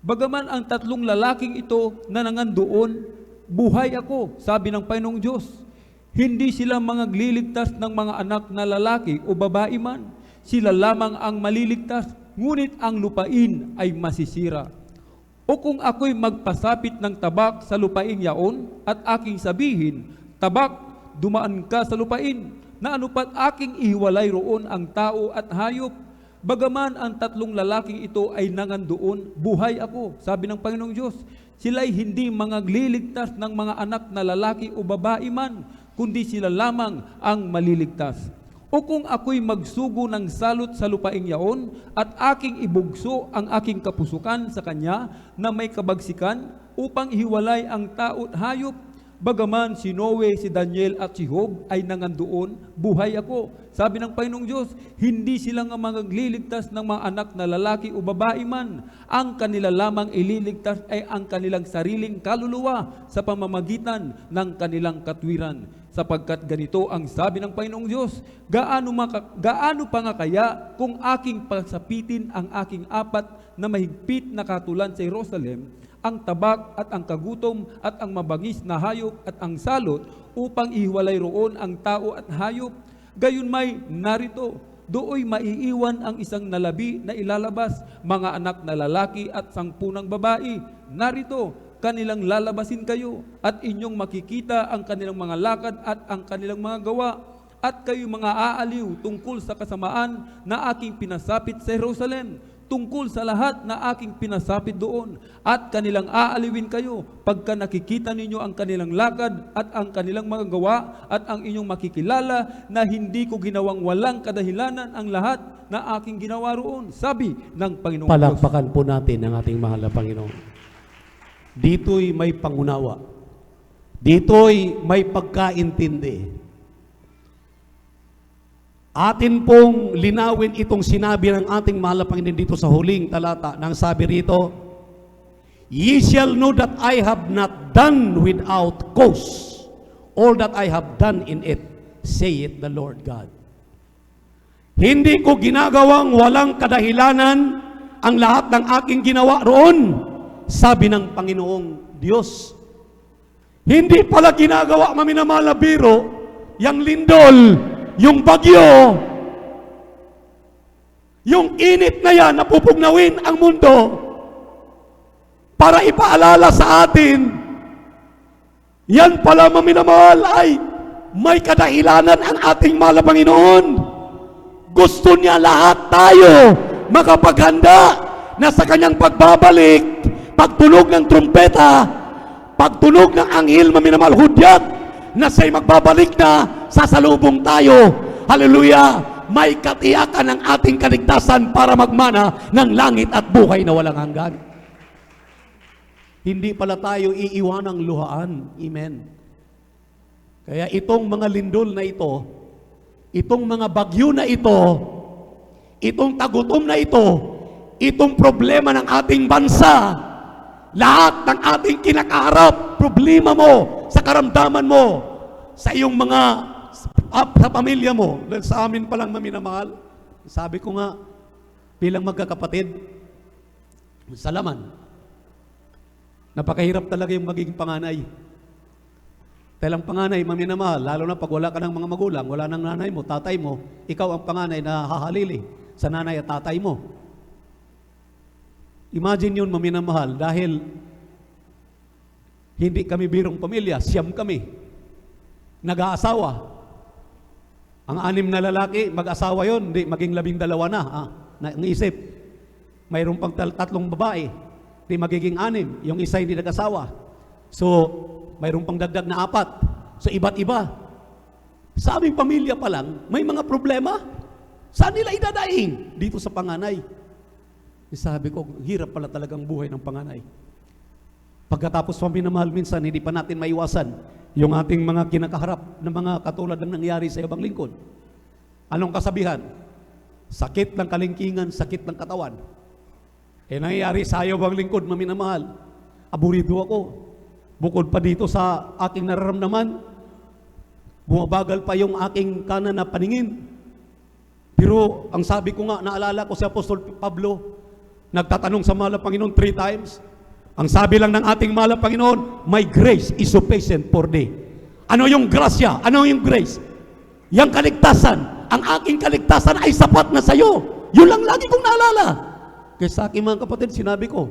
bagaman ang tatlong lalaking ito na nangandoon, buhay ako, sabi ng Panginoong Diyos. Hindi sila mga gliligtas ng mga anak na lalaki o babae man. Sila lamang ang maliligtas, ngunit ang lupain ay masisira. O kung ako'y magpasapit ng tabak sa lupain yaon at aking sabihin, tabak, dumaan ka sa lupain, na anupat aking ihiwalay roon ang tao at hayop. Bagaman ang tatlong lalaking ito ay nangandoon, buhay ako, sabi ng Panginoong Diyos. Sila'y hindi mga gliligtas ng mga anak na lalaki o babae man, kundi sila lamang ang maliligtas. O kung ako'y magsugo ng salot sa lupaing yaon at aking ibugso ang aking kapusukan sa kanya na may kabagsikan upang ihiwalay ang tao at hayop, bagaman si Noe, si Daniel at si Job ay nangandoon, buhay ako. Sabi ng Panginoong Diyos, hindi sila nga magliligtas ng mga anak na lalaki o babae man. Ang kanila lamang ililigtas ay ang kanilang sariling kaluluwa sa pamamagitan ng kanilang katwiran. Sapagkat ganito ang sabi ng Panginoong Diyos, gaano pa nga kaya kung aking pasapitin ang aking apat na mahigpit na katulan sa Jerusalem, ang tabak at ang kagutom at ang mabangis na hayop at ang salot upang ihiwalay roon ang tao at hayop. Gayon may narito, dooy maiiwan ang isang nalabi na ilalabas, mga anak na lalaki at 10 babae. Narito, kanilang lalabasin kayo at inyong makikita ang kanilang mga lakad at ang kanilang mga gawa. At kayo mga aaliw tungkol sa kasamaan na aking pinasapit sa Jerusalem, tungkol sa lahat na aking pinasapit doon, at kanilang aaliwin kayo pagka nakikita ninyo ang kanilang lakad at ang kanilang mga gawa at ang inyong makikilala na hindi ko ginawang walang kadahilanan ang lahat na aking ginawa roon, sabi ng Panginoong Diyos. Palakpakan po natin ang ating mahal na Panginoon. Dito'y may pangunawa. Dito'y may pagkaintindi. Atin pong linawin itong sinabi ng ating mahal na Panginoon dito sa huling talata nang sabi rito, Ye shall know that I have not done without cause all that I have done in it, saith the Lord God. Hindi ko ginagawang walang kadahilanan ang lahat ng aking ginawa roon, sabi ng Panginoong Diyos. Hindi pala ginagawa maminamahal na biro, yung lindol, yung bagyo, yung init na yan, napupugnawin ang mundo para ipaalala sa atin, yan pala maminamahal ay may kadahilanan ang ating mahal na Panginoon. Gusto niya lahat tayo makapaghanda na sa kanyang pagbabalik, pagtunog ng trumpeta, pagtunog ng anghel maminamahal hudyat, na siya'y magbabalik na, sasalubong tayo. Hallelujah! May katiyakan ng ating kaligtasan para magmana ng langit at buhay na walang hanggan. Hindi pala tayo iiwanang luhaan. Amen. Kaya itong mga lindol na ito, itong mga bagyo na ito, itong tagutom na ito, itong problema ng ating bansa, lahat ng ating kinakaharap, problema mo, sa karamdaman mo, sa iyong mga, sa pamilya mo, dahil sa amin palang maminamahal, sabi ko nga, bilang magkakapatid, sa laman, napakahirap talaga yung magiging panganay. Dahil ang panganay, maminamahal, lalo na pag wala ka ng mga magulang, wala ng nanay mo, tatay mo, ikaw ang panganay na hahalili sa nanay at tatay mo. Imagine yun, maminamahal, dahil hindi kami birong pamilya, siyam kami, nag-aasawa. Ang 6 na lalaki, mag-asawa yon, hindi maging 12 na, naisip. Mayroon pang 3 babae, hindi magiging 6, yung isa hindi nag-asawa. So, mayroon pang dagdag na 4. So, iba't iba. Sa aming pamilya pa lang, may mga problema. Saan nila idadaing? Dito sa panganay. Sabi ko, hirap pala talagang buhay ng panganay. Pagkatapos maminamahal, minsan, hindi pa natin maiwasan yung ating mga kinakaharap na mga katulad ng nangyari sa ibang lingkod. Anong kasabihan? Sakit ng kalingkingan, sakit ng katawan. Nangyayari sa ibang lingkod, maminamahal. Aburido ako. Bukod pa dito sa aking nararamdaman, bumabagal pa yung aking kanan na paningin. Pero ang sabi ko nga, naalala ko si Apostol Pablo, nagtatanong sa mahal na Panginoon 3 times. Ang sabi lang ng ating mahal na Panginoon, my grace is sufficient for thee. Ano yung grasya? Ano yung grace? Yang kaligtasan, ang aking kaligtasan ay sapat na sa iyo. Yun lang lagi kong naalala. Kaya sa aking mga kapatid, sinabi ko,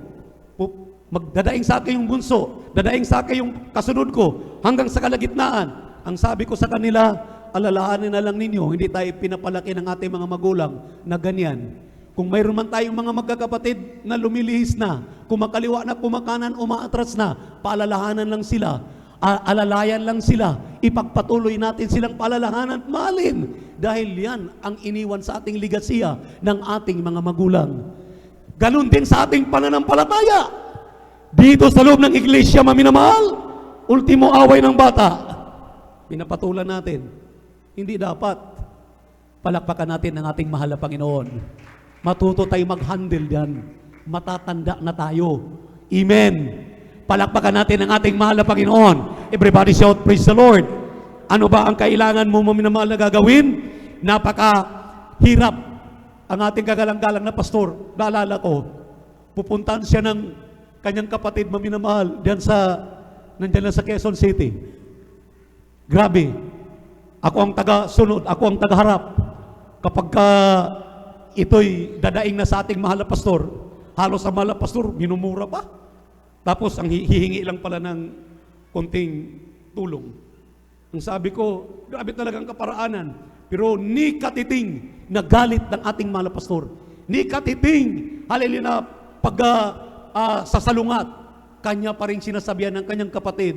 magdadaing sa akin yung bunso, dadaing sa akin yung kasunod ko, hanggang sa kalagitnaan. Ang sabi ko sa kanila, alalahanin na lang ninyo, hindi tayo pinapalaki ng ating mga magulang na ganyan. Kung mayroon man tayong mga magkakapatid na lumilihis na, kumakaliwa na, kumakanan, umaatras na, paalalahanan lang sila, alalayan lang sila, ipagpatuloy natin silang paalalahanan, mahalin. Dahil yan ang iniwan sa ating ligasiya ng ating mga magulang. Ganon din sa ating pananampalataya. Dito sa loob ng iglesia, maminamahal, ultimo away ng bata, pinapatulan natin. Hindi dapat. Palakpakan natin ang ating mahal na Panginoon. Matuto tayo mag-handle diyan. Matatanda na tayo. Amen. Palakpakan natin ang ating mahal na Panginoon. Everybody shout, praise the Lord. Ano ba ang kailangan mo, maminamahal, na gagawin? Napakahirap. Ang ating kagalang-galang na pastor, naalala ko, pupuntahan siya ng kanyang kapatid, maminamahal, nandyan lang sa Quezon City. Grabe. Ako ang taga-sunod, ako ang taga-harap. Kapag ito'y dadaing na sa ating mahal na pastor, halos ang mahal na pastor, minumura pa. Tapos, ang hihingi lang pala ng konting tulong. Ang sabi ko, grabe talagang kaparaanan. Pero ni katiting na galit ng ating mahal na pastor. Ni katiting, hallelujah, na sa salungat, kanya pa rin sinasabihan ng kanyang kapatid,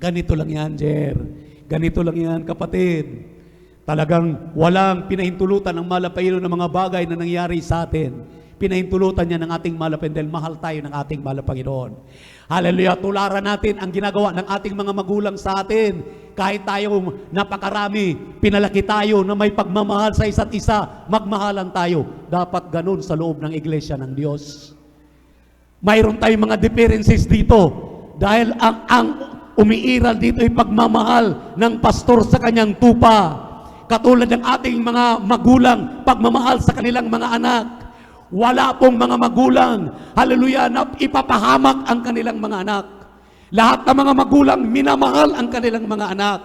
ganito lang yan, Jer. Ganito lang yan, kapatid. Talagang walang pinahintulutan ng malapaino ng mga bagay na nangyari sa atin. Pinahintulutan niya ng ating malapain dahil mahal tayo ng ating mahal na Panginoon. Hallelujah, tularan natin ang ginagawa ng ating mga magulang sa atin. Kahit tayo napakarami, pinalaki tayo na may pagmamahal sa isa't isa, magmahalan tayo. Dapat ganun sa loob ng iglesia ng Diyos. Mayroon tayong mga differences dito dahil ang umiiral dito ay pagmamahal ng pastor sa kanyang tupa. Katulad ng ating mga magulang, pagmamahal sa kanilang mga anak. Wala pong mga magulang, hallelujah, na ipapahamak ang kanilang mga anak. Lahat ng mga magulang, minamahal ang kanilang mga anak.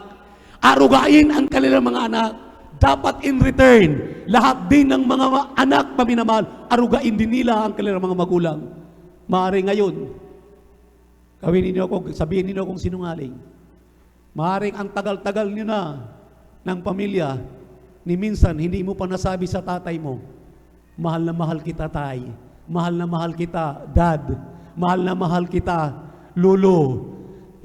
Arugain ang kanilang mga anak. Dapat in return, lahat din ng mga anak na minamahal, arugain din nila ang kanilang mga magulang. Maaari ngayon, sabihin ninyo akong sinungaling. Maaring ang tagal-tagal nyo na ng pamilya, Ni minsan, hindi mo pa nasabi sa tatay mo, mahal na mahal kita, tay. Mahal na mahal kita, dad. Mahal na mahal kita, lolo.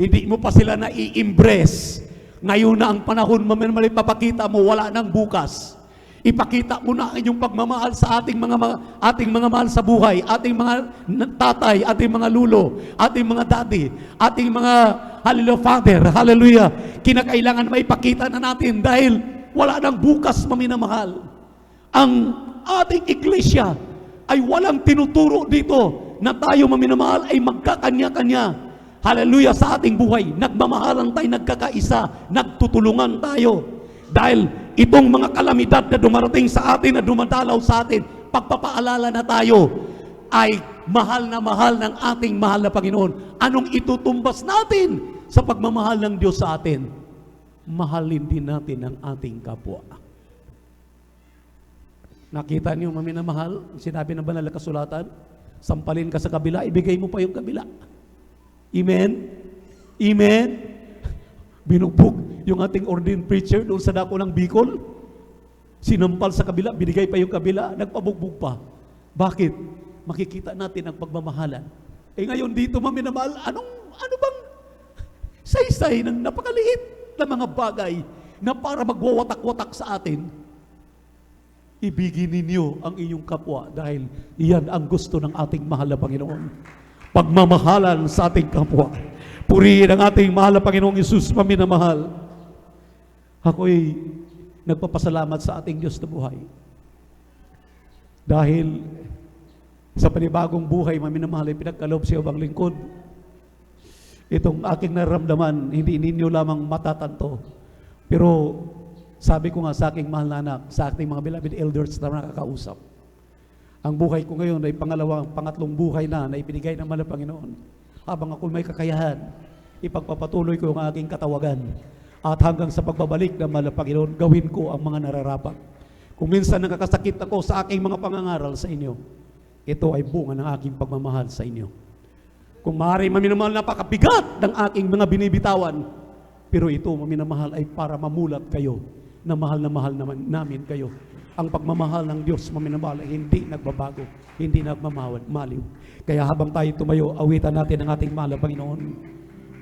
Hindi mo pa sila na-i-impress. Ngayon na ang panahon, papakita mo, wala nang bukas. Ipakita mo na inyong pagmamahal sa ating mga mahal sa buhay, ating mga tatay, ating mga lulo, ating mga daddy, ating mga hallelujah father, hallelujah. Kinakailangan maipakita na natin dahil wala nang bukas, maminamahal. Ang ating iglesia ay walang tinuturo dito na tayo, maminamahal, ay magkakanya-kanya. Hallelujah, sa ating buhay, nagmamahalan tayo, nagkakaisa, nagtutulungan tayo. Dahil itong mga kalamidad na dumarating sa atin, na dumadalaw sa atin, pagpapaalala na tayo, ay mahal ng ating mahal na Panginoon. Anong itutumbas natin sa pagmamahal ng Diyos sa atin? Mahalin din natin ang ating kapwa. Nakita niyo, maminamahal, sinabi ng banal na kasulatan, sampalin ka sa kabila, ibigay mo pa yung kabila. Amen? Amen? Binugbog yung ating ordained preacher doon sa dako ng Bicol. Sinampal sa kabila, binigay pa yung kabila, nagpabugbog pa. Bakit? Makikita natin ang pagmamahalan. Eh ngayon dito, maminamahal, ano bang saysay ng napakaliit na mga bagay na para magwawatak-watak sa atin? Ibigin ninyo ang inyong kapwa dahil iyan ang gusto ng ating mahal na Panginoon. Pagmamahalan sa ating kapwa. Purihin ang ating mahal na Panginoong Isus, maminamahal. Ako'y nagpapasalamat sa ating Diyos na buhay. Dahil sa panibagong buhay, maminamahal, ay pinagkaloob sa iyong lingkod. Itong aking nararamdaman, hindi ninyo lamang matatanto. Pero sabi ko nga sa aking mahal na anak, sa ating mga beloved elders na nakakausap, ang buhay ko ngayon ay pangatlong buhay na ipinigay ng mahal na Panginoon. Habang ako may kakayahan, ipagpapatuloy ko ang aking katawagan. At hanggang sa pagbabalik ng mahal na Panginoon, gawin ko ang mga nararapat. Kung minsan nakakasakit ako sa aking mga pangangaral sa inyo, ito ay bunga ng aking pagmamahal sa inyo. Kung maaari, maminamahal, napakabigat ng aking mga binibitawan, pero ito, maminamahal, ay para mamulat kayo na mahal namin kayo. Ang pagmamahal ng Diyos, maminamahal, ay hindi nagbabago, hindi nagmamaliw. Kaya habang tayo tumayo, awitan natin ang ating mahal na Panginoon.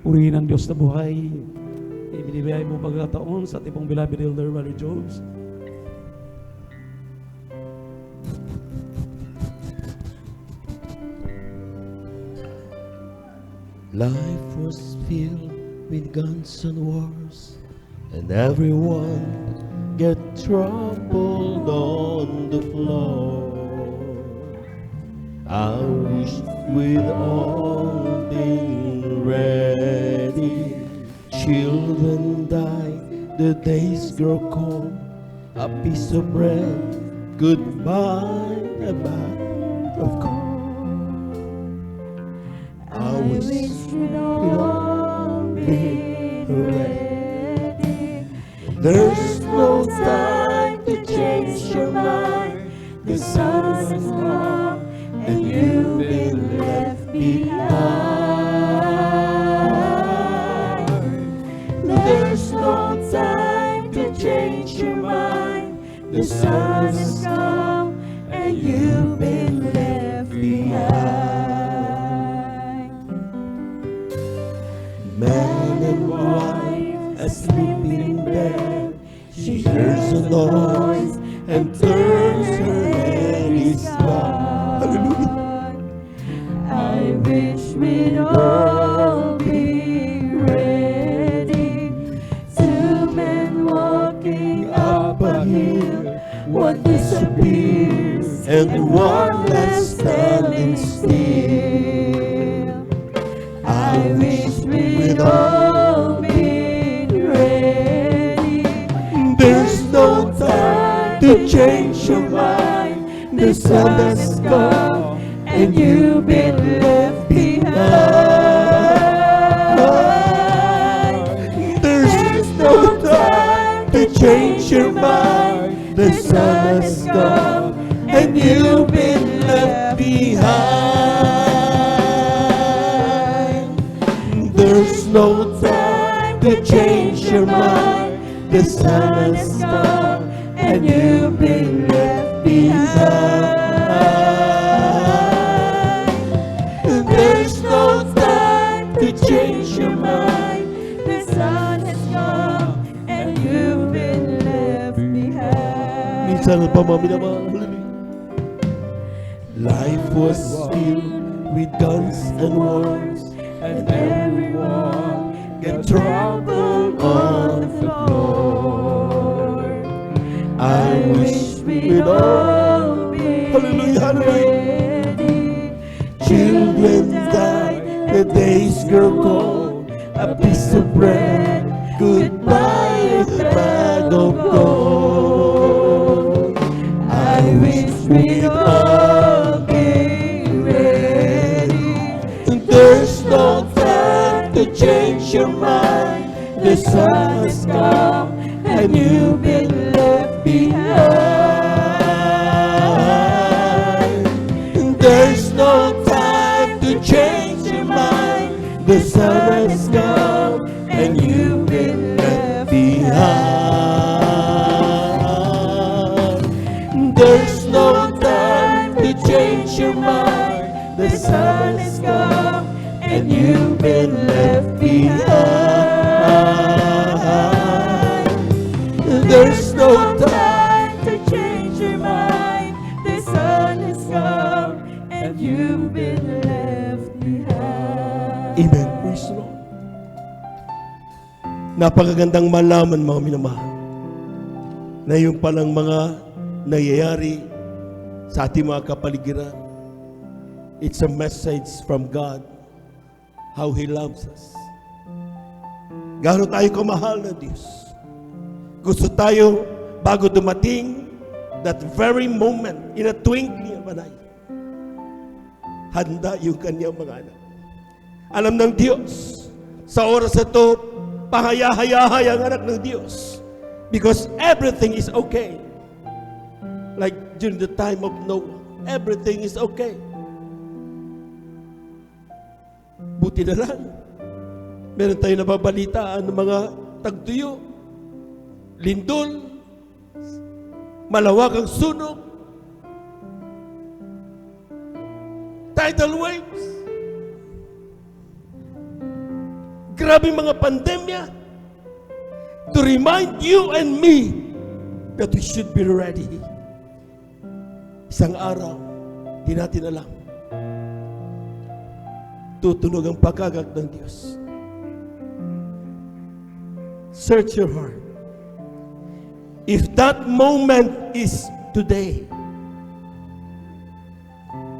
Purihin ang Diyos na buhay. Ibinibigay mo pagkataon sa tipong beloved elder, Brother Jobs. Life was filled with guns and wars, and everyone get trampled on the floor. I wish we'd all been ready. Children die, the days grow cold. A piece of bread, goodbye, a bag of corn. I wish we'd all be ready. There's no time to change your mind. The sun has come and you've been left behind. There's no time to change your mind. The sun has come and you've been left behind. Man and wife asleep in bed, she hears a noise and turns her head is gone. Hallelujah. I wish we'd all be ready. Two men walking up a hill, one disappears and one left standing still. I wish we'd all be ready. There's no time to change your mind. The sun has come and you've been left behind. There's no time to change your mind. The sun has come and you've been left behind. There's no time to change your mind. The sun has come and and you've been left behind. There's no time to change your mind. The sun has come and you've been left behind. Minsan pa mga minamahal. Life was filled with guns and wars, And everyone got trampled on the floor. I wish we'd all be Hallelujah, hallelujah. ready. Children died, the days grow cold. A piece of bread, goodbye, a bag of gold. I wish we'd all be ready. There's no time to change your mind. The sun has come and you've been left behind. There's no time to change your mind. The sun has come and you've been left behind. There's no time to change your mind. The sun has come and you've been left behind. There's no time. To change your mind. The sun has come and you've been left behind. Amen. Praise the Lord. Napakagandang malaman mga minamahal na yung palang mga nangyayari sa ating mga kapaligiran. It's a message from God how He loves us. Gaano tayo kamahal na Diyos. Gusto tayo bago dumating that very moment in a twinkling of an eye. Handa yung kanyang mga anak. Alam ng Diyos, sa oras na ito, pahaya-hayahay ang anak ng Diyos. Because everything is okay. Like during the time of Noah, everything is okay. Buti na lang, meron tayo nababalitaan ng mga tagtuyo, lindol, malawak ang sunog, tidal waves, grabe mga pandemya, to remind you and me that we should be ready. Isang araw, di natin alam, tutunog ang pagkagak ng Diyos. Search your heart. If that moment is today,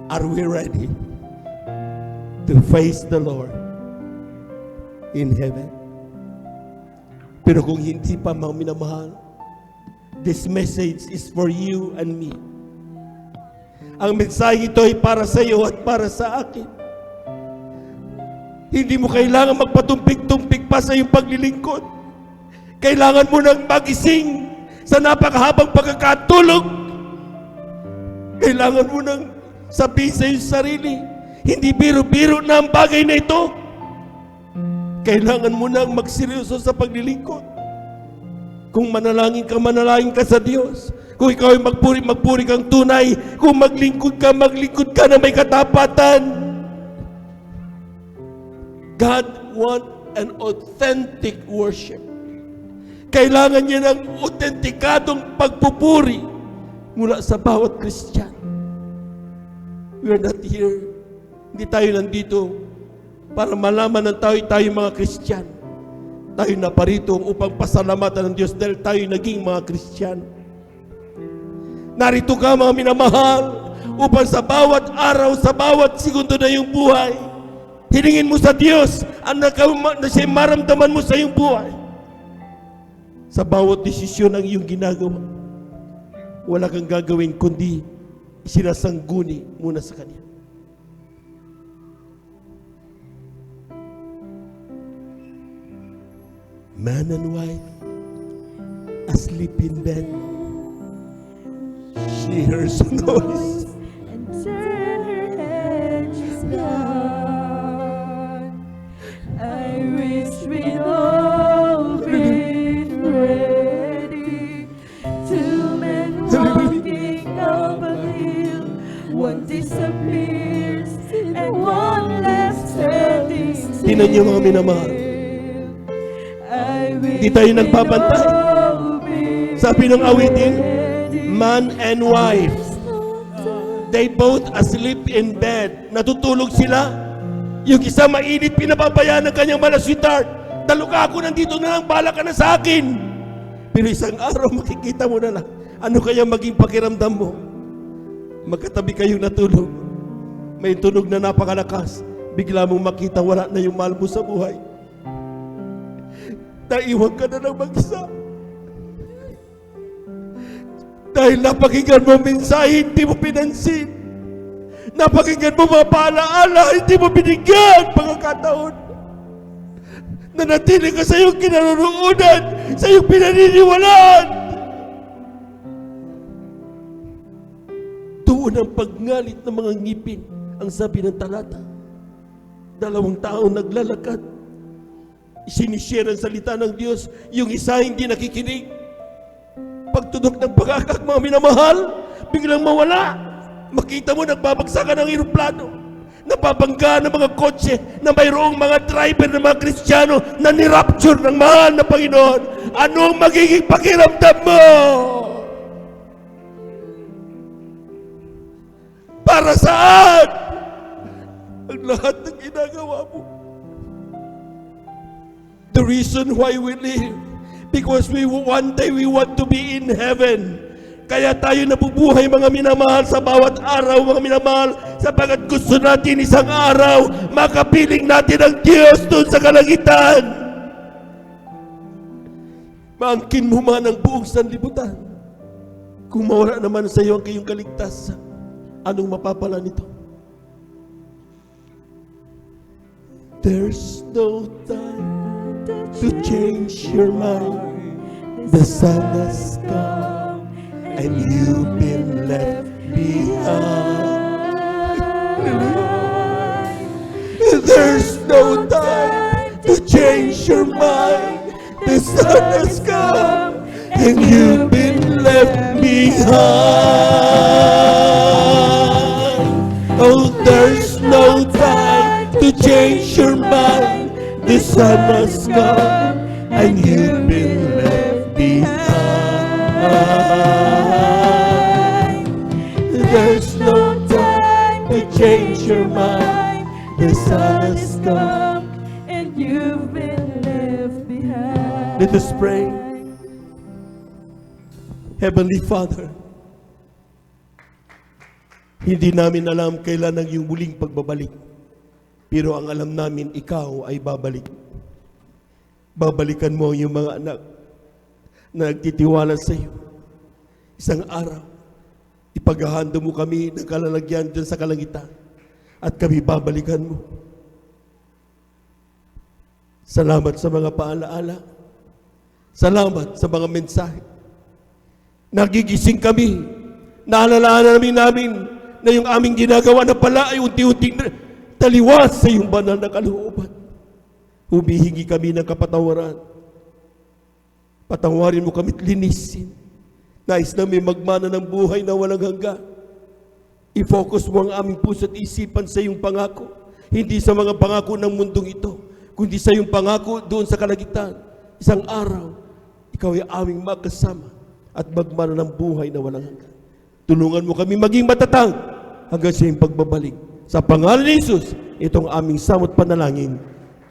are we ready to face the Lord in heaven? Pero kung hindi pa mga minamahal, this message is for you and me. Ang mensahe ito ay para sa iyo at para sa akin. Hindi mo kailangan magpatumpik-tumpik pa sa iyong paglilingkod. Kailangan mo nang magising sa napakahabang pagkakatulog. Kailangan mo nang sabihin sa iyong sarili, hindi biro-biro na ang bagay na ito. Kailangan mo nang magseryoso sa paglilingkod. Kung manalangin ka sa Diyos. Kung ikaw ay magpuri kang tunay. Kung maglingkod ka na may katapatan. God want an authentic worship. Kailangan niya ng autentikadong pagpupuri mula sa bawat Christian. We are not here. Hindi tayo nandito para malaman ng tayo mga Christian. Tayo na parito upang pasalamatan ng Diyos dahil tayo naging mga Christian. Narito ka mga minamahal upang sa bawat araw, sa bawat segundo na iyong buhay, hilingin mo sa Diyos ang na siya maramdaman mo sa iyong buhay. Sa bawat desisyon ang iyong ginagawa, wala kang gagawin kundi sinasangguni muna sa Kanya. Man and wife asleep in bed. She hears a noise. And turn her head, she's gone. I wish we'd all been ready to make one disappears and one left standing still. Tingnan niyo mga minamahal. I wish Di tayo nagbabantay. we'd all be Sabi ng awitin, ready. man and wife, they both asleep in bed. Natutulog sila. Yung isa mainit, pinapabayaan ng kanyang malas sweetheart. Daluka ako, nandito na lang, bala ka na sa akin. Pero isang araw, makikita mo na lang, ano kaya maging pakiramdam mo? Magkatabi kayong natulog. May tunog na napakalakas. Bigla mong makita, wala na yung mahal mo sa buhay. Naiwan ka na ng mag-isa. Dahil napakinggan mo mensahe, hindi mo pinansin. Napakinggan mo mga paalaala, hindi mo binigyan pagkakataon. Nanatili ka sa iyong kinaroroonan, sa iyong pinaniniwalaan. Doon ang pagngalit ng mga ngipin, ang sabi ng talata. 2 taong naglalakad. Sinishare ang salita ng Diyos, yung isa hindi nakikinig. Pagtunog ng pagkakak, mga minamahal, biglang mawala. Makita mo, nagbabagsakan ng eroplano. Napabangga ng mga kotse na mayroong mga driver ng mga Kristiyano na nirapture ng mahal na Panginoon. Ano ang magiging pakiramdam mo? Para saan? Ang lahat ng ginagawa mo. The reason why we live, because one day we want to be in heaven. Kaya tayo nabubuhay, mga minamahal, sa bawat araw, mga minamahal, sapagkat gusto natin isang araw makapiling natin ang Diyos doon sa kalangitan. Maangkin mo man ang buong sanlibutan. Kung mawala naman sa iyo ang kayong kaligtasan, anong mapapala nito? There's no time to change your mind. The sun has come and you've been left behind. There's no time to change your mind. The sun has come and you've been left behind. Oh, there's no time to change your mind. The sun has come and you've been left behind. There's no time to change your mind. The sun has come and you've been left behind. Let us pray. Heavenly Father, hindi namin alam kailan ang iyong muling pagbabalik. Pero ang alam namin, ikaw ay babalik. Babalikan mo yung mga anak na nagtitiwala sa iyo. Isang araw, ipaghahanda mo kami ng kalalagyan dyan sa kalangitan at kami babalikan mo. Salamat sa mga paalaala. Salamat sa mga mensahe. Nagigising kami. Naalala namin na yung aming ginagawa na pala ay unti-unting taliwas sa iyong banal na kalooban. Humihingi kami ng kapatawaran. Patawarin mo kami't linisin. Nais namin magmana ng buhay na walang hanggan. I-focus mo ang aming puso at isipan sa iyong pangako. Hindi sa mga pangako ng mundong ito, kundi sa iyong pangako doon sa kalangitan. Isang araw, ikaw ay aming magkasama at magmana ng buhay na walang hanggan. Tulungan mo kami maging matatag hanggang sa iyong pagbabalik. Sa pangalan ni Jesus, itong aming samot panalangin.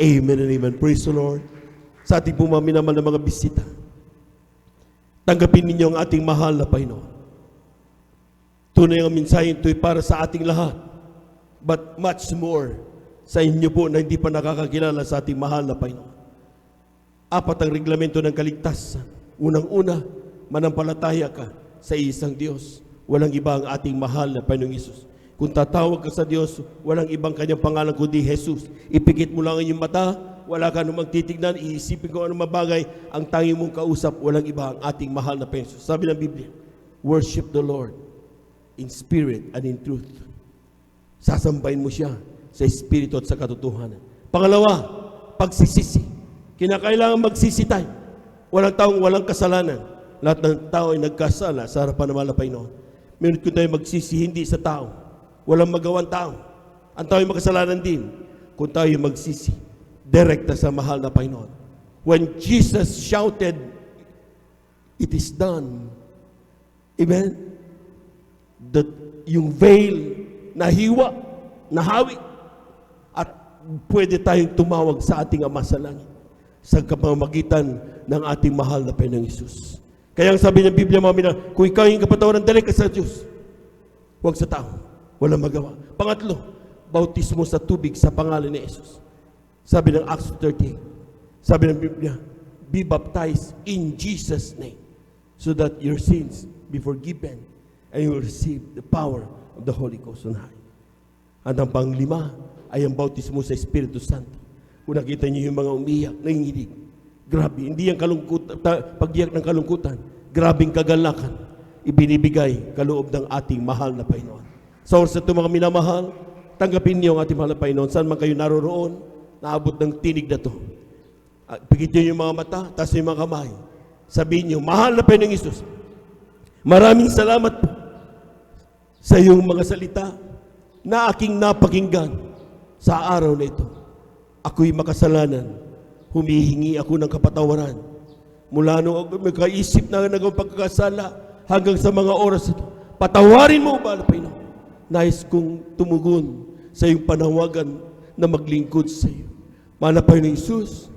Amen and amen. Praise the Lord. Sa ating pumaminamal na mga bisita, tanggapin ninyo ang ating mahal na Panginoon. Tunay ang mensahe ito ay para sa ating lahat. But much more sa inyo po na hindi pa nakakakilala sa ating mahal na Panginoon. 4 ang reglamento ng kaligtasan. Unang-una, manampalataya ka sa isang Diyos. Walang iba ang ating mahal na Panginoong Hesus. Kung tatawag ka sa Diyos, walang ibang kanyang pangalan kundi Jesus. Ipikit mo lang ang iyong mata, wala ka namang titignan, iisipin ko anong mabagay, ang tangi mong kausap, walang iba ang ating mahal na Panginoon. Sabi ng Biblia, worship the Lord in spirit and in truth. Sasambahin mo siya sa espiritu at sa katotohanan. Pangalawa, pagsisisi. Kinakailangan magsisi tayo. Walang taong walang kasalanan. Lahat ng tao ay nagkasala sa harapan ng mahal na Panginoon. Meron ko tayo magsisi, hindi sa tao, Walang magawang tao. Ang tao ay makasalanan din kung tayo magsisi direkta sa mahal na Panginoon. When Jesus shouted, "It is done," amen? That yung veil nahiwa, nahawi, at pwede tayong tumawag sa ating Ama sa langit sa kapamagitan ng ating mahal na Panginoong Hesus. Kaya ang sabi ng Biblia, mga kung ikaw yung kapatawaran, dali ka sa Diyos. Huwag sa tao. Walang magawa. Pangatlo, bautismo sa tubig sa pangalan ni Jesus. Sabi ng Acts 30, sabi ng Biblia, be baptized in Jesus' name so that your sins be forgiven and you will receive the power of the Holy Ghost on high. At ang panglima ay ang bautismo sa Espiritu Santo. Kung nakita niyo yung mga umiyak, nanginginig, grabe, hindi yung pagdiyak ng kalungkutan, grabing kagalakan, ibinibigay kaloob ng ating mahal na Panginoon. Sa oras ito mga minamahal, tanggapin niyo ang ating mahal na Panginoon. Saan man kayo naroroon, naabot ng tinig na to. Pigit niyo yung mga mata, taas niyo yung mga kamay. Sabihin niyo, mahal na Panginoong Hesus, maraming salamat po sa iyong mga salita na aking napakinggan sa araw na ito. Ako'y makasalanan. Humihingi ako ng kapatawaran. Mula nung magkaisip na nagawang pagkakasala hanggang sa mga oras ito. Patawarin mo, mahal na Panginoon. Nais kong tumugon sa iyong panawagan na maglingkod sa iyo. Mahal na Panginoong Hesus,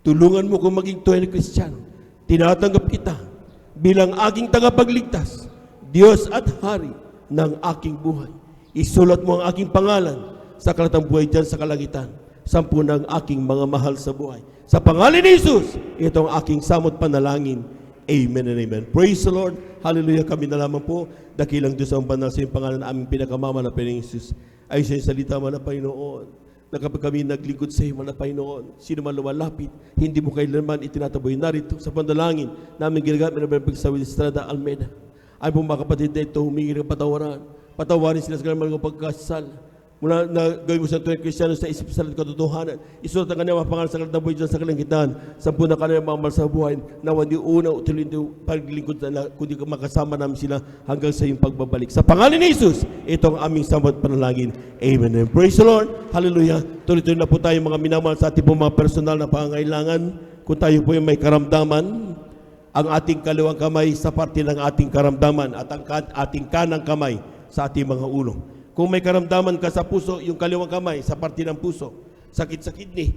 tulungan mo kong maging tunay na Kristiyano. Tinatanggap kita bilang aking tagapagligtas, Diyos at Hari ng aking buhay. Isulat mo ang aking pangalan sa kalatang buhay dyan sa kalangitan. 10 ng aking mga mahal sa buhay. Sa pangalan ni Jesus, ito ang aking samot panalangin. Amen and amen. Praise the Lord. Hallelujah. Kami na lamang po. Dakilang Diyos ang banal sa iyong pangalan na aming pinakamama na Panginoong Jesus. Ay sa iyong salita man na Panginoon. Na kapag kami naglingkod sa iyo man na Panginoon, sino man lumalapit, hindi mo kailanman itinataboy. Narito sa panalangin namin ginagamit na Pagsawi Estrada Almeida. Ay po mga kapatid na ito, humingi ng patawaran. Patawarin sila sa kanilang mga pagkasal. Mula na gawin mo sa tuwing Kristiyano sa isip sa katotohanan. Isulat ang kanyang mga pangalan sa kalangitan dyan sa kalangitan. 10 na kanyang mga mahal sa buhay. Na hindi una utuloy yung paglingkod na kundi makasama namin sila hanggang sa iyong pagbabalik. Sa pangalan ni Jesus, ito ang aming samot panalangin. Amen. And praise the Lord. Hallelujah. Tuloy-tuloy na po tayo mga minamahal sa ating po mga personal na pangangailangan. Kung tayo po yung may karamdaman, ang ating kaliwang kamay sa parte ng ating karamdaman at ang ating kanang kamay sa ating mga ulo. Kung may karamdaman ka sa puso, yung kaliwang kamay sa parte ng puso, sakit sa kidney,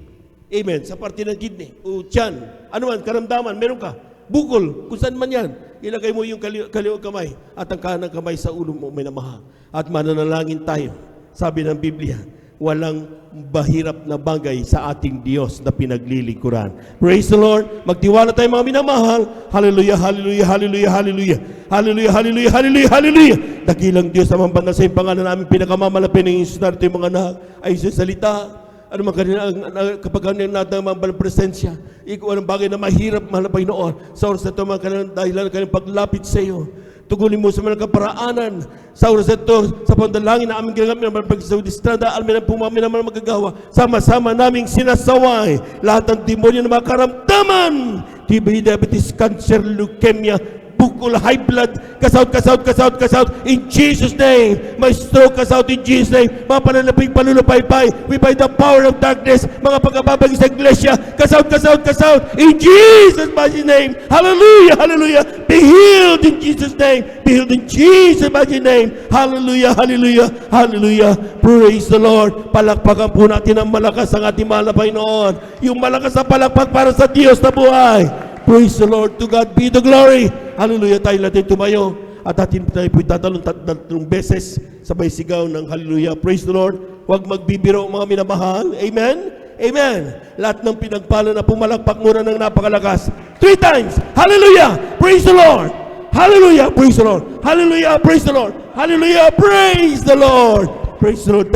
amen, sa parte ng kidney, o tiyan, ano man, karamdaman, meron ka, bukol, kung saan man yan, ilagay mo yung kaliwang kamay at ang kanang kamay sa ulo mo, may namahal. At mananalangin tayo, sabi ng Biblia, walang bahirap na bagay sa ating Diyos na pinaglilingkuran. Praise the Lord. Magtiwala tayo mga minamahal. Hallelujah, hallelujah, hallelujah, hallelujah. Hallelujah, hallelujah, hallelujah, hallelujah. Dakilang Diyos ang banal sa iyong pangalan namin pinakamamalapin ng Isus narito yung mga anak ay sa salita. Ano man kanina, kapag kanina natin ang mga presensya, ikaw ang bagay na mahirap, mahal na Panginoon. Sa oras na ito, mga kanina, dahilan kanyang paglapit sa iyo. Tugunin mo sa mga kaparaanan. Sa oras ito, sa pandalangin na aming ginagamit ng Pagsawi Estrada, alam na pumami naman magagawa. Sama-sama naming sinasaway lahat ng demonyo na mga karamdaman. TB, diabetes, cancer, leukemia, bukol, high blood, kasaut, in Jesus' name. May stroke, kasaut in Jesus' name. Mga pananaping panulupaypay, we by the power of darkness, mga pagkababagi sa iglesia, kasaut, in Jesus' mighty name. Hallelujah, hallelujah. Be healed in Jesus' name. Be healed in Jesus' mighty name. Hallelujah, hallelujah, hallelujah. Praise the Lord. Palakpakan po natin ang malakas ang ating mahal na Panginoon. Yung malakas na palakpak para sa Diyos na buhay. Praise the Lord. To God be the glory. Hallelujah. Tayo natin tumayo. At atin tayo po itatalong 3 beses sabay sigaw ng hallelujah. Praise the Lord. Huwag magbibiro mga minamahal. Amen? Amen. Lahat ng pinagpala na pumalakpak muna ng napakalakas. 3 times. Hallelujah. Praise the Lord. Hallelujah. Praise the Lord. Hallelujah. Praise the Lord. Hallelujah. Praise the Lord. Praise the Lord.